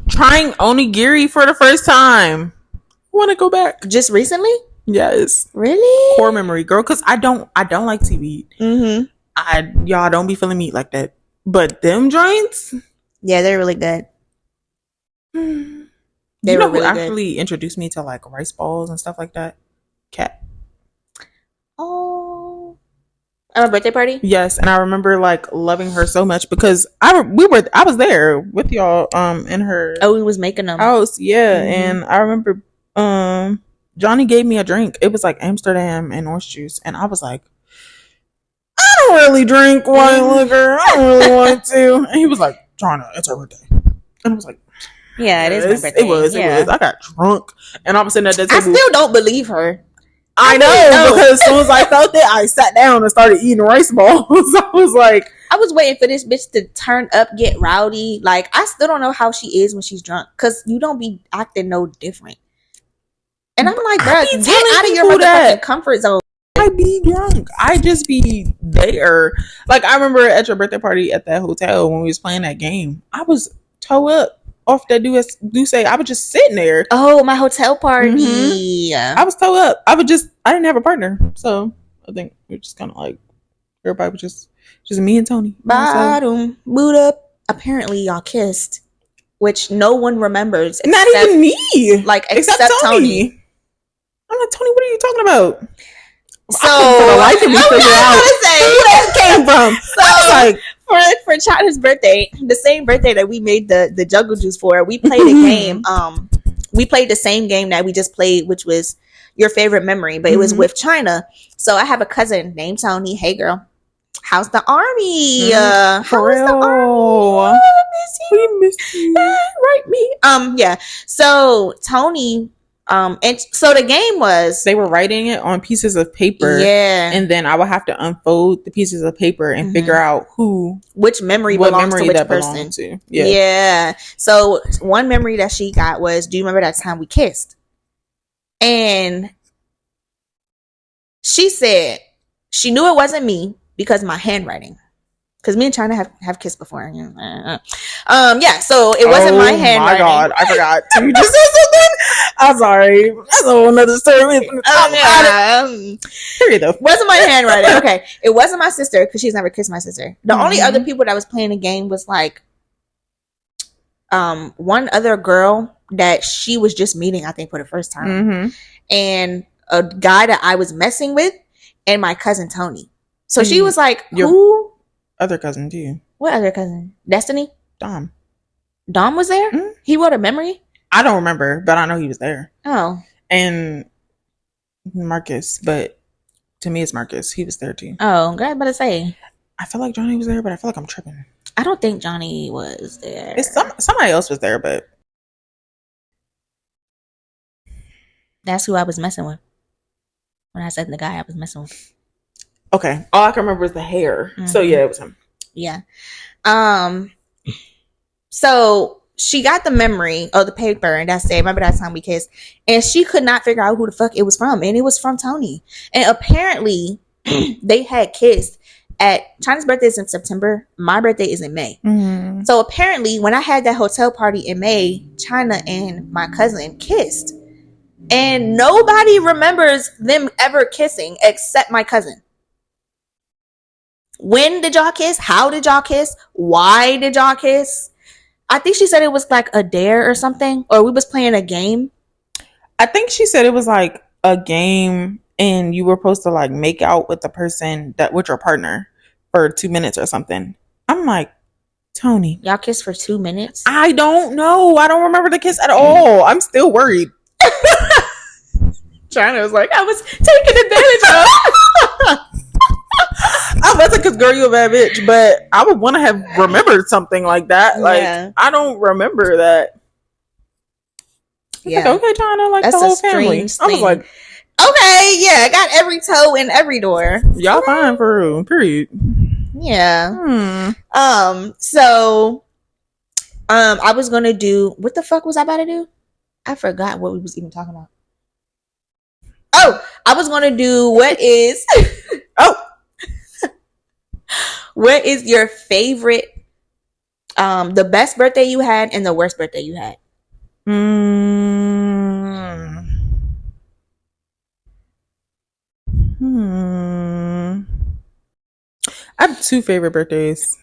Trying onigiri for the first time. Want to go back? Just recently? Yes. Really? Core memory, girl. Because I don't like seaweed. Y'all don't be feeling meat like that. But them joints, yeah, they're really good. They were really who actually good. Introduced me to like rice balls and stuff like that? Cat. Oh, at my birthday party. Yes, and I remember like loving her so much because I was there with y'all in her. Oh, we was making them house, yeah, and I remember Johnny gave me a drink. It was like Amsterdam and orange juice, and I was like, I don't really drink white liquor. I don't really want to. And he was like, Jonna, it's her birthday, and I was like, yeah, it is my birthday. It was. I got drunk, and I was sitting at that table. I still don't believe her. I know, because as soon as I felt it, I sat down and started eating rice balls. I was like, I was waiting for this bitch to turn up, get rowdy. Like, I still don't know how she is when she's drunk, because you don't be acting no different. And I'm like, bro, get out of your motherfucking comfort zone. I be drunk. I just be there. Like, I remember at your birthday party at that hotel when we was playing that game, I was toe up off that do say. I was just sitting there. Oh, my hotel party. I was toe up. I didn't have a partner, so I think we were just kind of like, everybody was just me and Tony. Bottom boot up. Apparently, y'all kissed, which no one remembers. Not even me. Like, except Tony. I'm like, Tony, what are you talking about? So, for the life of me, figure out who that came from. So, I was like, for China's birthday, the same birthday that we made the Jungle Juice for, we played a game. We played the same game that we just played, which was Your Favorite Memory, but it was with China. So I have a cousin named Tony. Hey, girl, how's the army? For real? The army? We miss you. Right, me. Yeah. So Tony. And so the game was, they were writing it on pieces of paper, and then I would have to unfold the pieces of paper and figure out which memory belongs to which person. Yeah. So one memory that she got was, do you remember that time we kissed? And she said she knew it wasn't me because my handwriting. Because me and China have kissed before. Yeah, so it wasn't my handwriting. Oh my God, I forgot. You just said something? I'm sorry. That's a whole nother story. Period, though. Wasn't my handwriting. Okay. It wasn't my sister, because she's never kissed my sister. The only other people that was playing the game was like one other girl that she was just meeting, I think, for the first time. And a guy that I was messing with, and my cousin Tony. So she was like, who? Other cousin, too. What other cousin? Destiny? Dom was there? He wrote a memory? I don't remember, but I know he was there. Oh. And Marcus, but to me it's Marcus. He was there too. Oh, God, I was about to say. I feel like Johnny was there, but I feel like I'm tripping. I don't think Johnny was there. It's somebody else was there, but that's who I was messing with. When I said the guy I was messing with. Okay. All I can remember is the hair. So yeah, it was him. Yeah. So she got the memory of the paper, and that's it. Remember that time we kissed? And she could not figure out who the fuck it was from. And it was from Tony. And apparently they had kissed at China's birthday is in September. My birthday is in May. So apparently when I had that hotel party in May, China and my cousin kissed. And nobody remembers them ever kissing except my cousin. When did y'all kiss? How did y'all kiss? Why did y'all kiss? I think she said it was like a dare or something, or we was playing a game. I think she said it was like a game, and you were supposed to like make out with the person with your partner for 2 minutes or something. I'm like, Tony, y'all kissed for 2 minutes? I don't know. I don't remember the kiss at all. I'm still worried. China was like, I was taken advantage of. I wasn't, because girl, you a bad bitch, but I would want to have remembered something like that. Like, I don't remember that. Yeah. Like, okay, China, like that's the whole family. I was like, okay, yeah, I got every toe in every door. Y'all fine for real, period. Yeah. So, I was gonna do, what the fuck was I about to do? I forgot what we was even talking about. Oh, I was gonna do what is What is your favorite, the best birthday you had and the worst birthday you had? I have two favorite birthdays.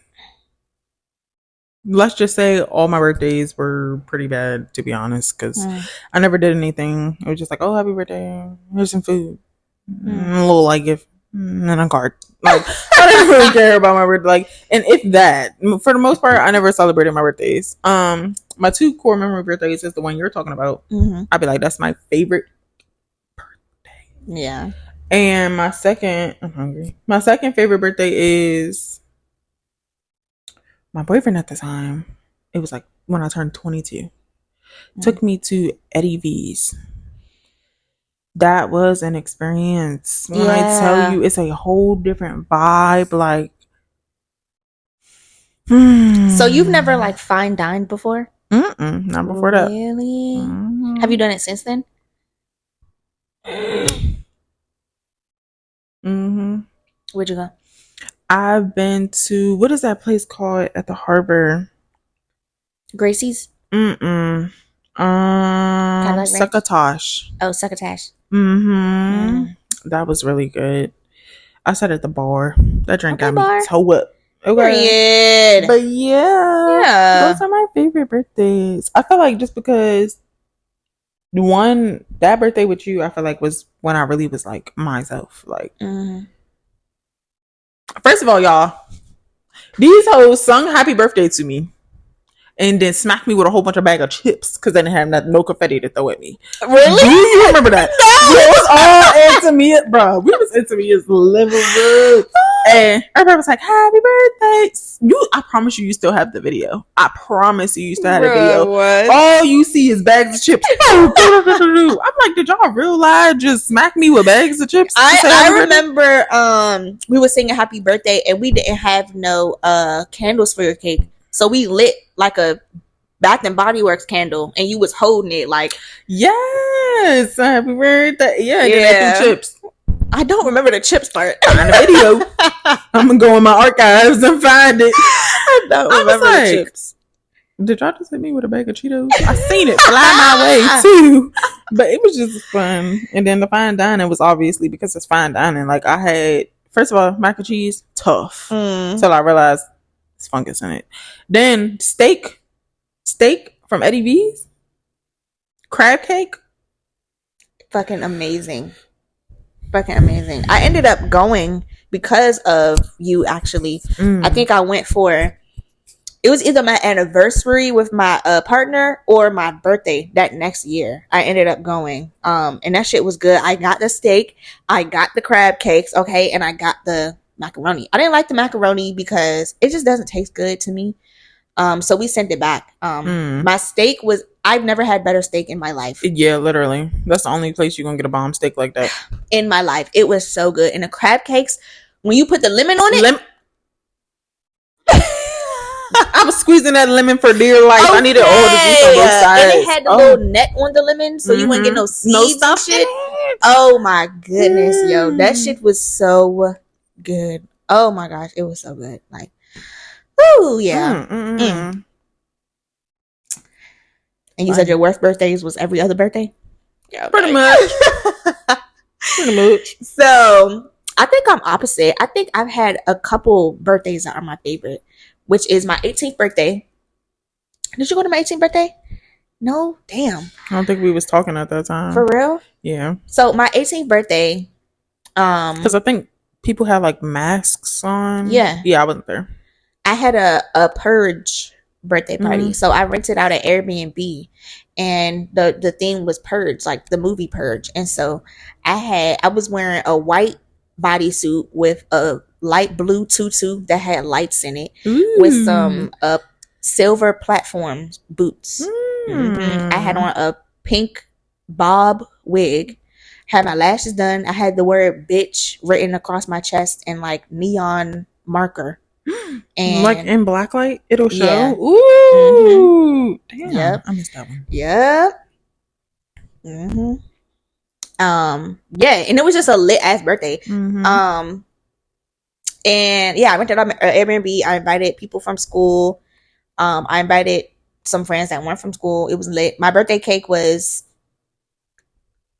Let's just say all my birthdays were pretty bad, to be honest, because I never did anything. It was just like, oh, happy birthday. Here's some food. A little like gift and a card. Like, I didn't really care about my birthday. Like, and if that, for the most part, I never celebrated my birthdays. My two core memory birthdays is the one you're talking about. I'd be like, that's my favorite birthday. Yeah. And I'm hungry. My second favorite birthday is my boyfriend at the time. It was like when I turned 22. Took me to Eddie V's. That was an experience. When I tell you, it's a whole different vibe. Like, so you've never like fine dined before? Not before that. Really? Have you done it since then? Where'd you go? I've been to, what is that place called at the harbor? Gracie's? Succotash. Oh, Succotash. That was really good. I sat at the bar. That drink got me toe up. Okay. But yeah, those are my favorite birthdays. I feel like just because that birthday with you, I feel like was when I really was like myself. Like, first of all, y'all, these hoes sung happy birthday to me and then smacked me with a whole bunch of bag of chips because they didn't have no confetti to throw at me. Really? Do you remember that? No! It was all intimate, bro. We was intimate as living room. And everybody was like, happy birthday. I promise you still have the video. I promise you still have the video. What? All you see is bags of chips. I'm like, did y'all realize just smack me with bags of chips? I remember we were singing happy birthday and we didn't have no candles for your cake. So we lit like a Bath and Body Works candle and you was holding it like, yes, happy birthday. Yeah. Chips. I don't remember the chips part. Find the video. I'm gonna go in my archives and find it. I don't remember the chips. Did y'all just hit me with a bag of Cheetos? I seen it fly my way too, but it was just fun. And then the fine dining was obviously because it's fine dining. Like I had, first of all, mac and cheese, tough. Till I realized there's fungus in it. Then steak from Eddie V's, crab cake, fucking amazing. I ended up going because of you actually. I think I went for, it was either my anniversary with my partner or my birthday that next year. I ended up going and that shit was good. I got the steak, I got the crab cakes, okay, and I got the macaroni. I didn't like the macaroni because it just doesn't taste good to me. So we sent it back. My steak was, I've never had better steak in my life. Yeah, literally. That's the only place you're gonna get a bomb steak like that. In my life. It was so good. And the crab cakes, when you put the lemon on it. I was squeezing that lemon for dear life. Okay. I needed all the juice on both sides. And it had the little net on the lemon, so you wouldn't get no seeds and shit. Oh my goodness, yo. That shit was so good. Oh my gosh, it was so good. Like, ooh, yeah. And you said your worst birthdays was every other birthday? Yeah, pretty much. Pretty much. So, I think I'm opposite. I think I've had a couple birthdays that are my favorite, which is my 18th birthday. Did you go to my 18th birthday? No? Damn. I don't think we was talking at that time. For real? Yeah. So, my 18th birthday. Because I think people had like masks on. Yeah. Yeah, I wasn't there. I had a purge birthday party. So I rented out an Airbnb and the theme was Purge, like the movie Purge. And so I was wearing a white bodysuit with a light blue tutu that had lights in it. With some silver platform boots. I had on a pink bob wig, had my lashes done. I had the word bitch written across my chest in like neon marker. And like in blacklight, it'll show. Yeah. Ooh, damn! Yep. I missed that one. Yep. Yeah, and it was just a lit ass birthday. It And yeah, I rented an Airbnb. I invited people from school. I invited some friends that weren't from school. It was lit. My birthday cake was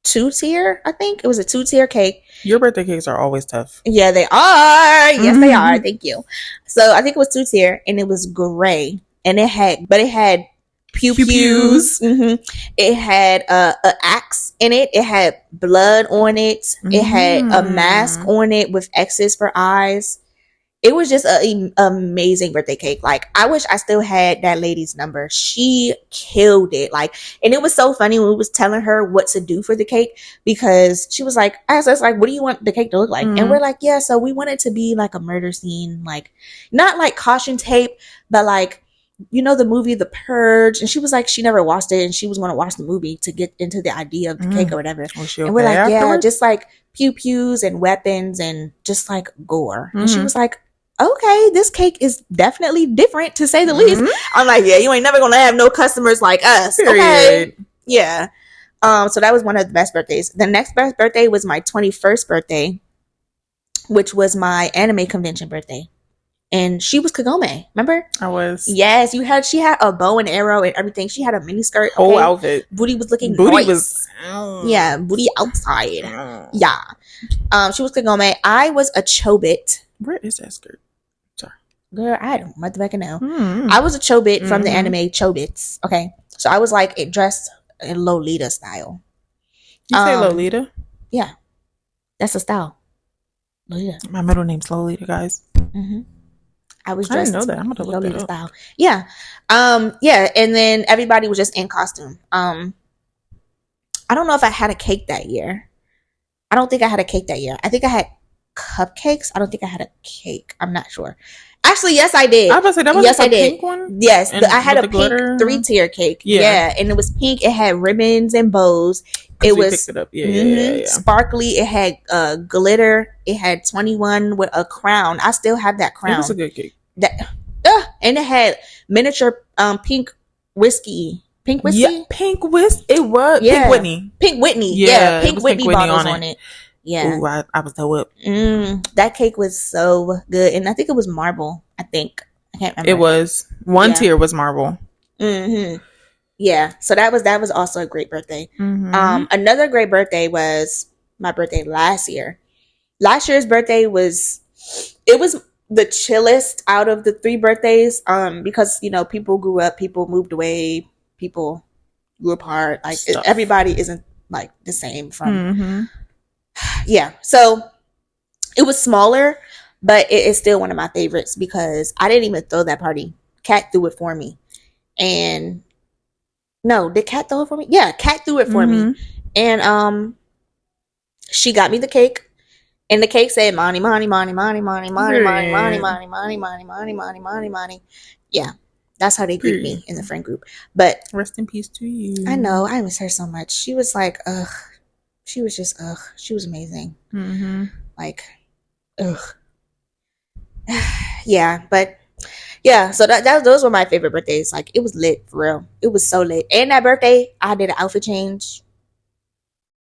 2-tier, I think. It was a 2-tier cake. Your birthday cakes are always tough. Yeah, they are. Yes, they are. Thank you. So I think it was 2-tier, and it was gray. And it had pew-pews. Mm-hmm. It had a axe in it. It had blood on it. It had a mask on it with X's for eyes. It was just an amazing birthday cake. Like, I wish I still had that lady's number. She killed it. Like, and it was so funny when we was telling her what to do for the cake, because she was like, asked us, like, what do you want the cake to look like? And we're like, yeah, so we want it to be like a murder scene, like, not like caution tape, but like, you know, the movie The Purge. And she was like, she never watched it, and she was going to watch the movie to get into the idea of the cake or whatever. And we're like, yeah, just like pew-pews and weapons and just like gore. And she was like, okay, this cake is definitely different, to say the least. I'm like, yeah, you ain't never gonna have no customers like us. Period. Okay. Yeah. So that was one of the best birthdays. The next best birthday was my 21st birthday, which was my anime convention birthday. And she was Kagome, remember? I was. Yes, she had a bow and arrow and everything. She had a mini skirt. Whole outfit. Booty was looking nice. Yeah, booty outside. Yeah. She was Kagome. I was a Chobit. Where is that skirt? Sorry. Girl, I don't motherfucking know. I was a Chobit from the anime Chobits. Okay. So I was like dressed in Lolita style. You say Lolita? Yeah. That's a style. Lolita. My middle name's Lolita, guys. I was dressed I didn't know that. I'm gonna look Lolita style. Yeah. Yeah. And then everybody was just in costume. I don't know if I had a cake that year. I don't think I had a cake that year. I think I had cupcakes. I don't think I had a cake. I'm not sure. Actually, yes, I did. I was about to say, that was yes, like a pink one? Yes, I had a pink glitter? 3-tier cake. Yeah, and it was pink. It had ribbons and bows. It was picked it up. Yeah. Sparkly. It had glitter. It had 21 with a crown. I still have that crown. It was a good cake. And it had miniature pink whiskey. Pink whiskey? Yeah, pink whiskey. It was. Yeah. Pink Whitney. Pink Whitney. Yeah, Pink Whitney bottles on it. Yeah. Ooh, I was so up. That cake was so good. And I think it was marble. I can't remember. It was. One tier was marble. Yeah. So that was also a great birthday. Another great birthday was my birthday last year. Last year's birthday was the chillest out of the 3 birthdays. Because, you know, people grew up, people moved away, people grew apart. Like everybody isn't like the same from yeah, so it was smaller, but it is still one of my favorites because I didn't even throw that party. Kat threw it for me. And no, did Kat throw it for me? Yeah, Kat threw it for me. And she got me the cake. And the cake said money, money, money, money, money, money, money, money, money, money, money, money, money, money, money. Yeah. That's how they greet me in the friend group. But rest in peace to you. I know. I miss her so much. She was like, ugh. She was just, ugh. She was amazing. Like, ugh. Yeah, but yeah. So those were my favorite birthdays. Like, it was lit for real. It was so lit. And that birthday, I did an outfit change.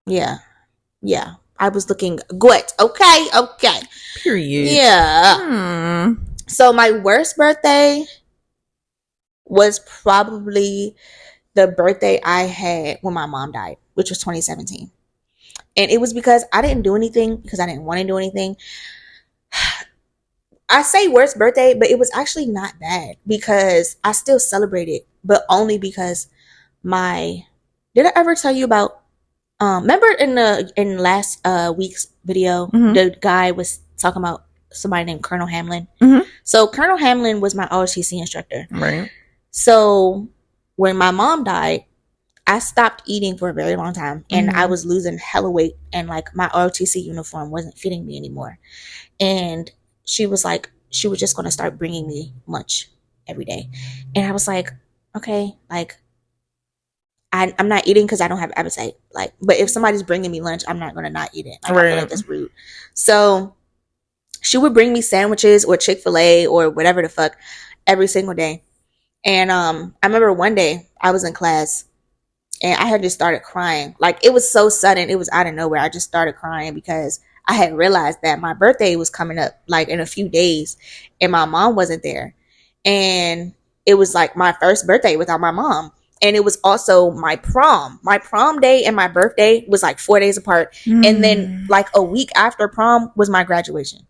Yeah. I was looking good. Okay. Period. Yeah. So my worst birthday was probably the birthday I had when my mom died, which was 2017. And it was because I didn't do anything, because I didn't want to do anything. I say worst birthday, but it was actually not bad because I still celebrated, but only because did I ever tell you about, remember in last week's video, the guy was talking about somebody named Colonel Hamlin? So Colonel Hamlin was my ROTC instructor. Right. So when my mom died, I stopped eating for a very long time, and I was losing hella weight, and like my ROTC uniform wasn't fitting me anymore. And she was just going to start bringing me lunch every day. And I was like, okay, like I'm not eating because I don't have appetite. Like, but if somebody's bringing me lunch, I'm not going to not eat it. Like, I feel like that's rude. So she would bring me sandwiches or Chick-fil-A or whatever the fuck every single day. And I remember one day I was in class and I had just started crying. Like, it was so sudden. It was out of nowhere. I just started crying because I had realized that my birthday was coming up like in a few days and my mom wasn't there. And it was like my first birthday without my mom. And it was also my prom. My prom day and my birthday was like 4 days apart. And then like a week after prom was my graduation.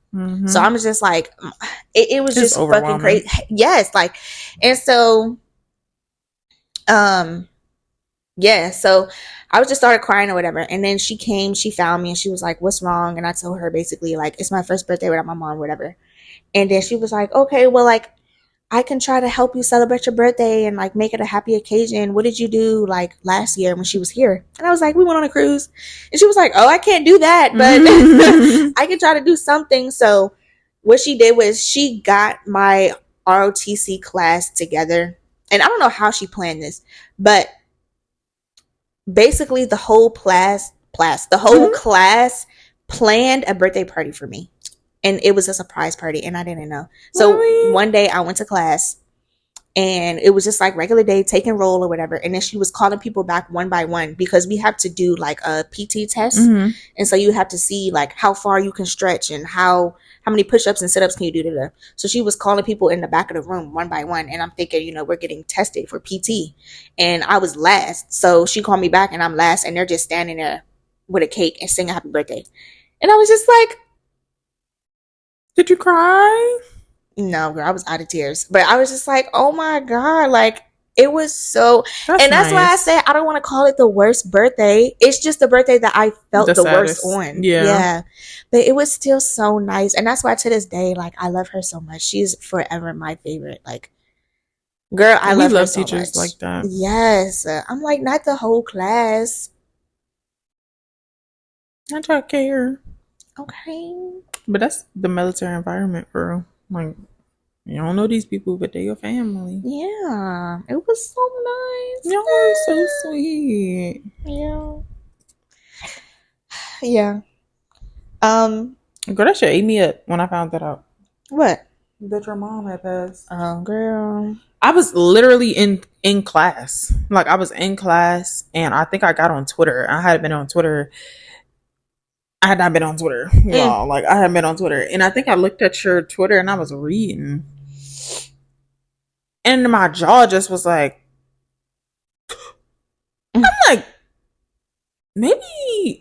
So I'm just like, it was just fucking crazy. Yes. Like, and so, yeah, so I was just started crying or whatever. And then she came, she found me and she was like, what's wrong? And I told her basically like, it's my first birthday without my mom, whatever. And then she was like, okay, well, like, I can try to help you celebrate your birthday and like make it a happy occasion. What did you do like last year when she was here? And I was like, we went on a cruise. And she was like, oh, I can't do that, but I can try to do something. So what she did was she got my ROTC class together. And I don't know how she planned this, but basically the whole class planned a birthday party for me. And it was a surprise party and I didn't know. So one day I went to class and it was just like regular day, take and roll or whatever. And then she was calling people back one by one because we have to do like a PT test. And so you have to see like how far you can stretch and how many push-ups and sit-ups can you do today. So she was calling people in the back of the room one by one. And I'm thinking, you know, we're getting tested for PT. And I was last. So she called me back and I'm last. And they're just standing there with a cake and singing happy birthday. And I was just like, did you cry? No, girl, I was out of tears. But I was just like, oh my God, like it was so that's why I said I don't want to call it the worst birthday. It's just the birthday that I felt the worst on. Yeah. But it was still so nice. And that's why to this day, like I love her so much. She's forever my favorite. Like, girl, I love her so teachers much. Like that. Yes. I'm like, not the whole class. I don't care. Okay. But that's the military environment, bro. Like, you don't know these people, but they're your family. Yeah. It was so nice. Y'all are so sweet. Yeah. Yeah. Girl, that shit ate me up when I found that out. What? That your mom had passed. Oh, girl. I was literally in class. Like, I was in class, and I think I got on Twitter. I had been on Twitter. I had not been on Twitter. Y'all. Like, I hadn't been on Twitter. And I think I looked at your Twitter, and I was reading. And my jaw just was like... I'm like... Maybe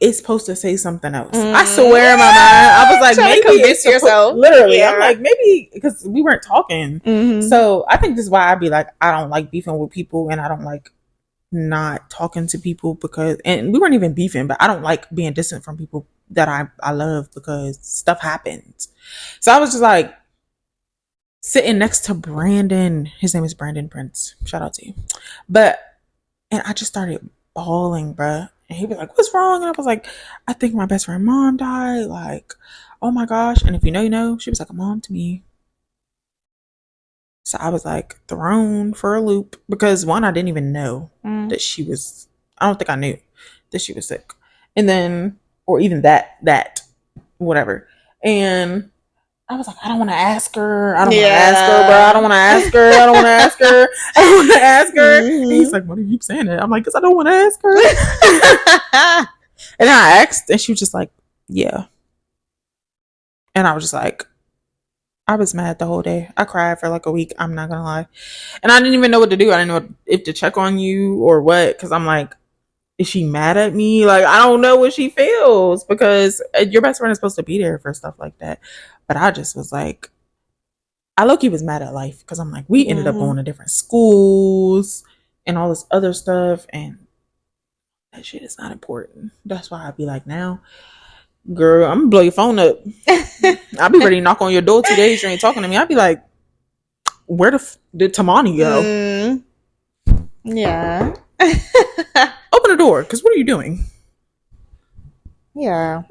it's supposed to say something else. I swear in my mind, I was like, maybe it's yourself. Literally, yeah. I'm like, maybe because we weren't talking. So I think this is why I'd be like, I don't like beefing with people, and I don't like not talking to people because, and we weren't even beefing, but I don't like being distant from people that I love because stuff happens. So I was just like sitting next to Brandon. His name is Brandon Prince. Shout out to you. And I just started bawling, bruh. And he was like, what's wrong? And I was like, I think my best friend mom died. Like, oh my gosh. And if you know, you know. She was like a mom to me. So I was like thrown for a loop because one, I didn't even know that she was, I don't think I knew that she was sick. And then, or even that, whatever. And I was like, I don't want to ask her. I don't want to ask her, bro. I don't want to ask her. I don't want to ask her. I don't want to ask her. And he's like, why do you keep saying that? I'm like, because I don't want to ask her. And I asked, and she was just like, yeah. And I was just like, I was mad the whole day. I cried for like a week. I'm not going to lie. And I didn't even know what to do. I didn't know if to check on you or what. Because I'm like, is she mad at me? Like, I don't know what she feels. Because your best friend is supposed to be there for stuff like that. But I just was like, I low-key was mad at life. Because I'm like, we ended up going to different schools and all this other stuff. And that shit is not important. That's why I'd be like, now, girl, I'm gonna blow your phone up. I'll be ready to knock on your door 2 days. You ain't talking to me. I'd be like, where did Tamani go? Yeah. Open the door, because what are you doing? Yeah.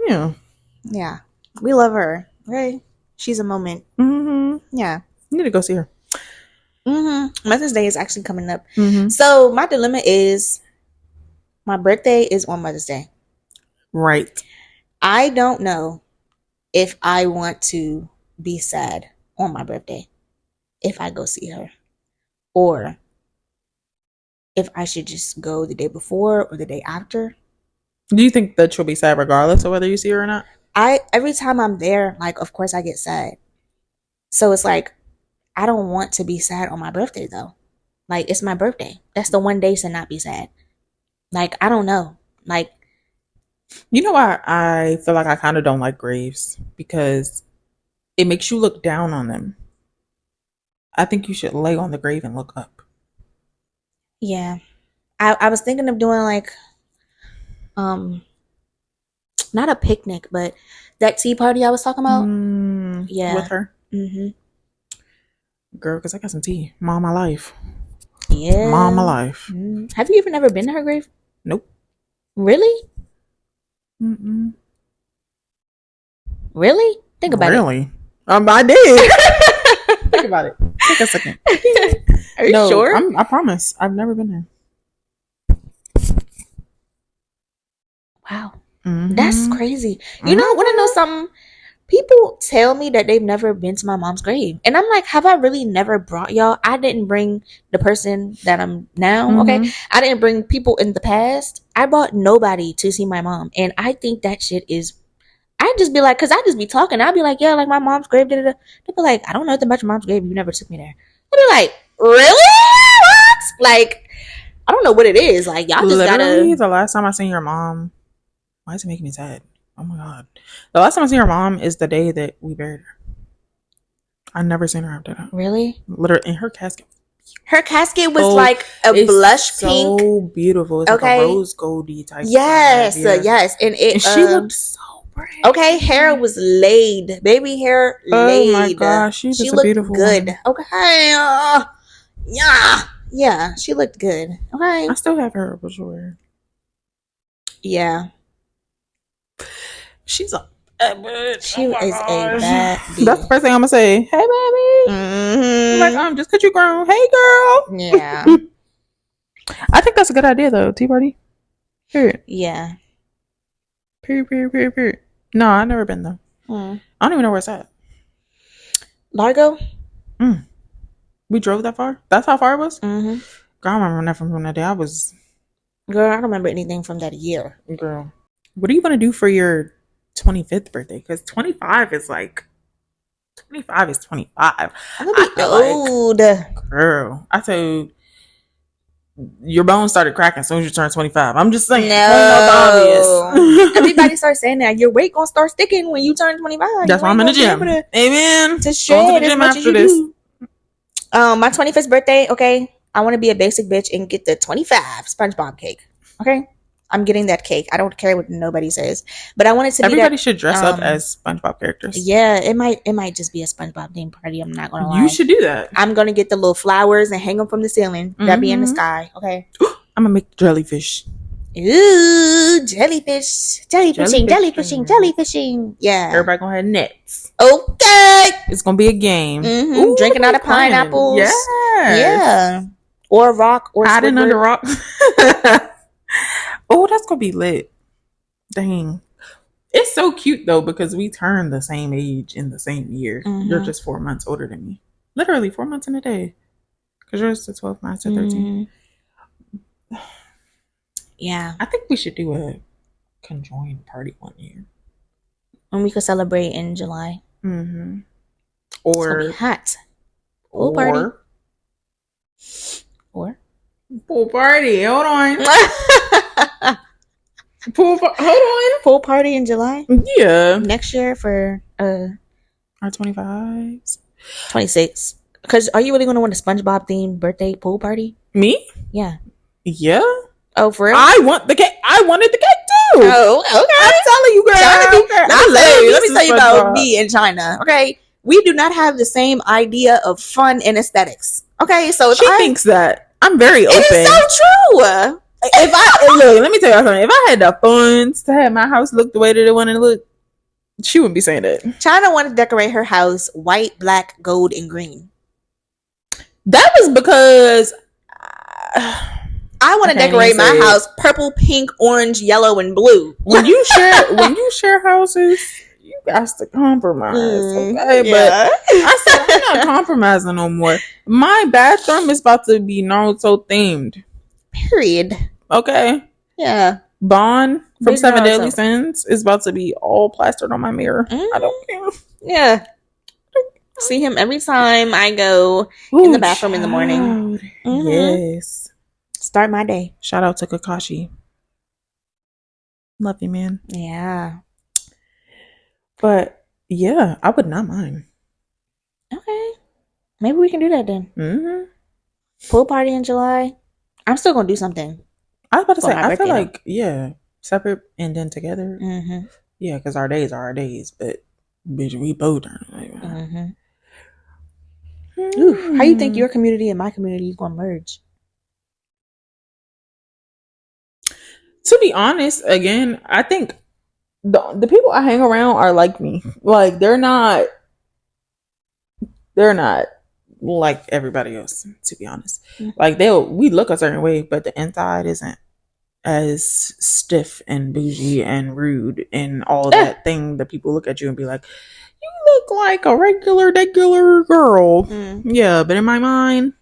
We love her. Right? She's a moment. Yeah. You need to go see her. Mother's Day is actually coming up. So my dilemma is, my birthday is on Mother's Day. Right. I don't know if I want to be sad on my birthday if I go see her, or if I should just go the day before or the day after. Do you think that she'll be sad regardless of whether you see her or not? every time I'm there, like, of course I get sad. So it's like, I don't want to be sad on my birthday though. Like, it's my birthday. That's the one day to not be sad. Like, I don't know. Like, you know why I feel like I kind of don't like graves? Because it makes you look down on them. I think you should lay on the grave and look up. yeah. I was thinking of doing like, not a picnic, but that tea party I was talking about. Yeah. With her? Girl, because I got some tea. Mom, my life. Yeah. Mom, my life. Have you even ever been to her grave? Nope. Really? Mm-mm. Really? Think about it. Really? I did. Think about it. Take a second. Are you sure? I promise. I've never been there. Wow. That's crazy. You know, want to know something? People tell me that they've never been to my mom's grave. And I'm like, have I really never brought y'all? I didn't bring the person that I'm now, okay? I didn't bring people in the past. I brought nobody to see my mom. And I think that shit is... I'd just be like, because I just be talking. I'd be like, yeah, like my mom's grave. They'd be like, I don't know nothing about your mom's grave. You never took me there. I'd be like, really? What? Like, I don't know what it is. Like, y'all just literally, the last time I seen your mom... Why is it making me sad? Oh my god. The last time I seen her mom is the day that we buried her. I never seen her after that. Really? Literally, in her casket. Her casket was like a blush pink. So beautiful. It's like a rose goldy type. Yes, yes. And she looked so pretty. Okay, hair was laid. Baby hair laid. Oh my gosh, she looked beautiful good. Woman. Okay. Yeah, she looked good. Okay. I still have her obituary. Yeah. She's a bad bitch. She is a bad bitch. That's the first thing I'm gonna say. Hey, baby. Like, just cause you grown. Hey, girl. Yeah. I think that's a good idea, though. Tea party. Period. Yeah. Period. No, I've never been though. I don't even know where it's at. Largo. We drove that far. That's how far it was. Girl, I don't remember nothing from that day. Girl, I don't remember anything from that year. Girl, what are you gonna do for your 25th birthday? Because 25 is like 25 is 25. I'm gonna be old. Like, girl, I tell you, your bones started cracking as soon as you turned 25. I'm just saying. No. Everybody starts saying that. Your weight gonna start sticking when you turn 25. That's why I'm in the gym. Amen. To shred as much as you do. My 25th birthday, okay, I want to be a basic bitch and get the 25 SpongeBob cake. Okay? I'm getting that cake. I don't care what nobody says, but I want it to be everybody should dress up as SpongeBob characters. Yeah, it might just be a SpongeBob themed party. I'm not gonna lie. You should do that. I'm gonna get the little flowers and hang them from the ceiling. That be in the sky. Okay. I'm gonna make jellyfish. Ooh, jellyfishing. Yeah. Everybody gonna have nets. Okay. It's gonna be a game. Ooh, drinking out of pineapples. Yes. Yeah. Or rock or hiding under rocks. Oh, that's gonna be lit. Dang. It's so cute though because we turned the same age in the same year. You're just 4 months older than me. Literally 4 months in a day. Because yours to 12, mine's to 13. Yeah. I think we should do a conjoined party one year. And we could celebrate in July. Or it's gonna be hot. Pool party. Or pool party. Hold on. Hold on. Pool party in July? Yeah. Next year for our 25s. 26. Because are you really going to want a SpongeBob themed birthday pool party? Me? Yeah. Yeah. Oh, for real? I want the cake. I wanted the cake too. Oh, okay. I'm telling you, girl. Let me tell you about me in China. Okay. We do not have the same idea of fun and aesthetics. Okay. So she thinks that. I'm very open. It is so true. Look, let me tell you something. If I had the funds to have my house look the way that it wanted to look, she wouldn't be saying that. China wanted to decorate her house white, black, gold, and green. That was because I want to decorate my house purple, pink, orange, yellow, and blue. When you share houses, you got to compromise. Okay, yeah. But I said I'm not compromising no more. My bathroom is about to be Naruto themed. Period. Okay. Yeah. Bond from Big Seven girl Deadly self. Sins is about to be all plastered on my mirror. I don't care. Yeah. See him every time I go in the bathroom in the morning. Yes. Start my day. Shout out to Kakashi. Love you, man. Yeah. But yeah, I would not mind. Okay. Maybe we can do that then. Mm-hmm. Pool party in July. I'm still gonna do something. I was about to For say, my I feel birthday, like, yeah, separate and then together. Mm-hmm. Yeah, because our days are our days, but bitch, we both are. Mm-hmm. Ooh, how you think your community and my community is gonna merge? To be honest, again, I think the people I hang around are like me. Like they're not like everybody else, to be honest. Like we look a certain way, but the inside isn't as stiff and bougie and rude and all that thing that people look at you and be like, you look like a regular girl. Yeah, but in my mind,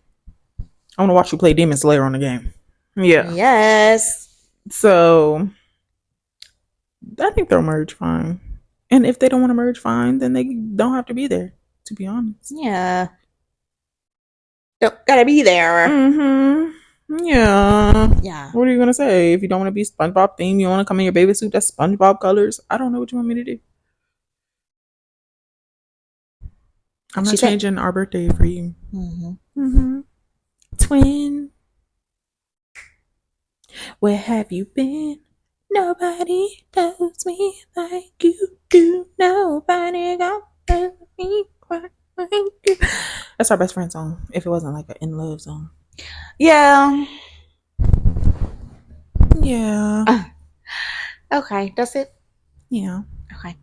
I want to watch you play Demon Slayer on the game. Yeah. Yes. So I think they'll merge fine. And if they don't want to merge fine, then they don't have to be there, to be honest. Yeah. Don't gotta be there. Mm-hmm. Yeah. Yeah. What are you going to say? If you don't want to be SpongeBob theme, you want to come in your baby suit that's SpongeBob colors? I don't know what you want me to do. I'm not changing our birthday for you. Twin. Where have you been? Nobody loves me like you do. Nobody got me quite like you. That's our best friend song. If it wasn't like an in love song. Yeah. Yeah. Okay, that's it. Yeah. Okay.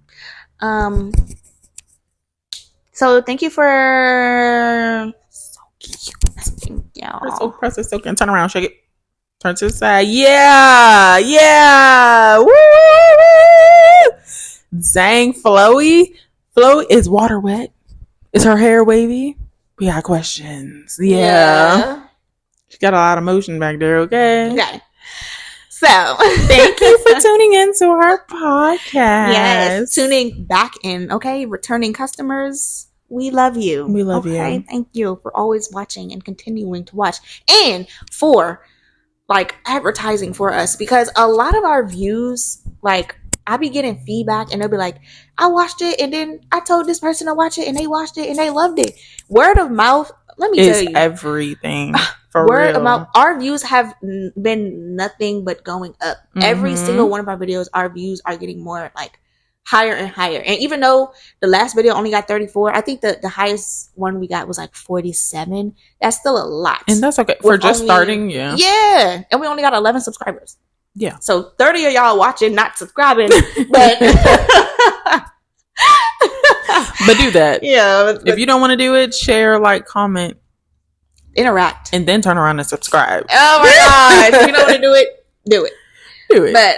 So thank you for so cute. Thank y'all. Press it so can turn around, shake it. Turn to the side. Yeah. Yeah. Woo! Dang, Flowy. Flowy, is water wet? Is her hair wavy? We got questions. Yeah. She got a lot of motion back there, okay? So thank you for tuning in to our podcast. Yes, tuning back in, okay? Returning customers, we love you. We love you. Thank you for always watching and continuing to watch. And for like advertising for us, because a lot of our views, like I be getting feedback and they'll be like, I watched it and then I told this person to watch it and they watched it and they loved it. Word of mouth, let me tell you, everything. For word real. of mouth. Our views have been nothing but going up. Every single one of our videos, our views are getting more like higher and higher. And even though the last video only got 34, I think the highest one we got was like 47. That's still a lot. And that's okay. For just starting, yeah. Yeah. And we only got 11 subscribers. Yeah. So 30 of y'all watching, not subscribing, but but do that. Yeah. If you don't want to do it, share, like, comment, interact, and then turn around and subscribe. Oh my god. If you don't want to do it, do it. Do it. But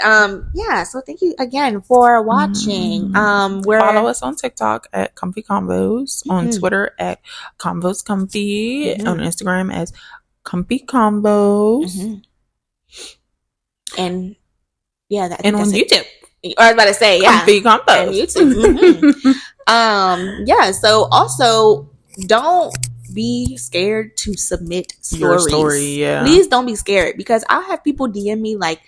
yeah, so thank you again for watching. Follow us on TikTok at Comfy Combos, on Twitter at Combos Comfy, on Instagram as Comfy Combos. And yeah, and on YouTube. I was about to say, yeah. Comfy Combos. And YouTube. Yeah, so also don't be scared to submit stories. Your story, yeah. Please don't be scared, because I'll have people DM me like,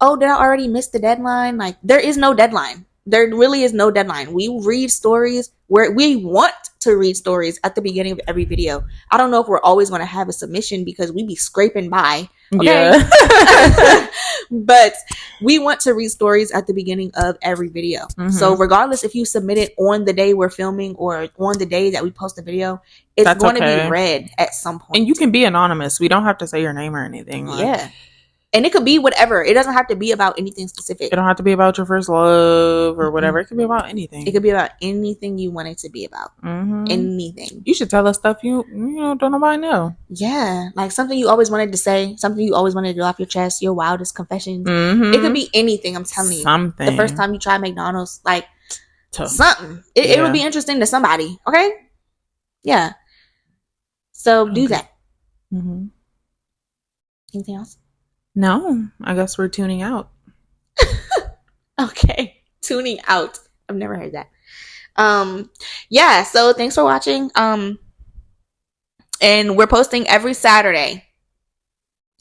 oh, did I already miss the deadline? Like, there is no deadline. There really is no deadline. We read stories where we want to read stories at the beginning of every video. I don't know if we're always going to have a submission because we be scraping by. Okay. Yeah. But we want to read stories at the beginning of every video. So regardless if you submit it on the day we're filming or on the day that we post the video, it's going to be read at some point. And you can be anonymous. We don't have to say your name or anything. Yeah. And it could be whatever. It doesn't have to be about anything specific. It don't have to be about your first love or whatever. It could be about anything. It could be about anything you want it to be about. Anything. You should tell us stuff you don't nobody know. Yeah. Like something you always wanted to say. Something you always wanted to get off your chest. Your wildest confessions. It could be anything, I'm telling you. Something. The first time you tried McDonald's. Like, something. It would be interesting to somebody. Okay? Yeah. So, do that. Anything else? No, I guess we're tuning out. Okay. Tuning out. I've never heard that. Yeah, so thanks for watching. And we're posting every Saturday.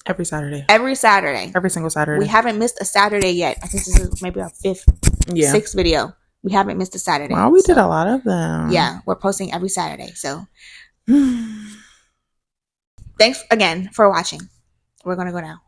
Every Saturday. Every Saturday. Every single Saturday. We haven't missed a Saturday yet. I think this is maybe our sixth video. We haven't missed a Saturday. Wow, we did a lot of them. Yeah, we're posting every Saturday. So thanks again for watching. We're going to go now.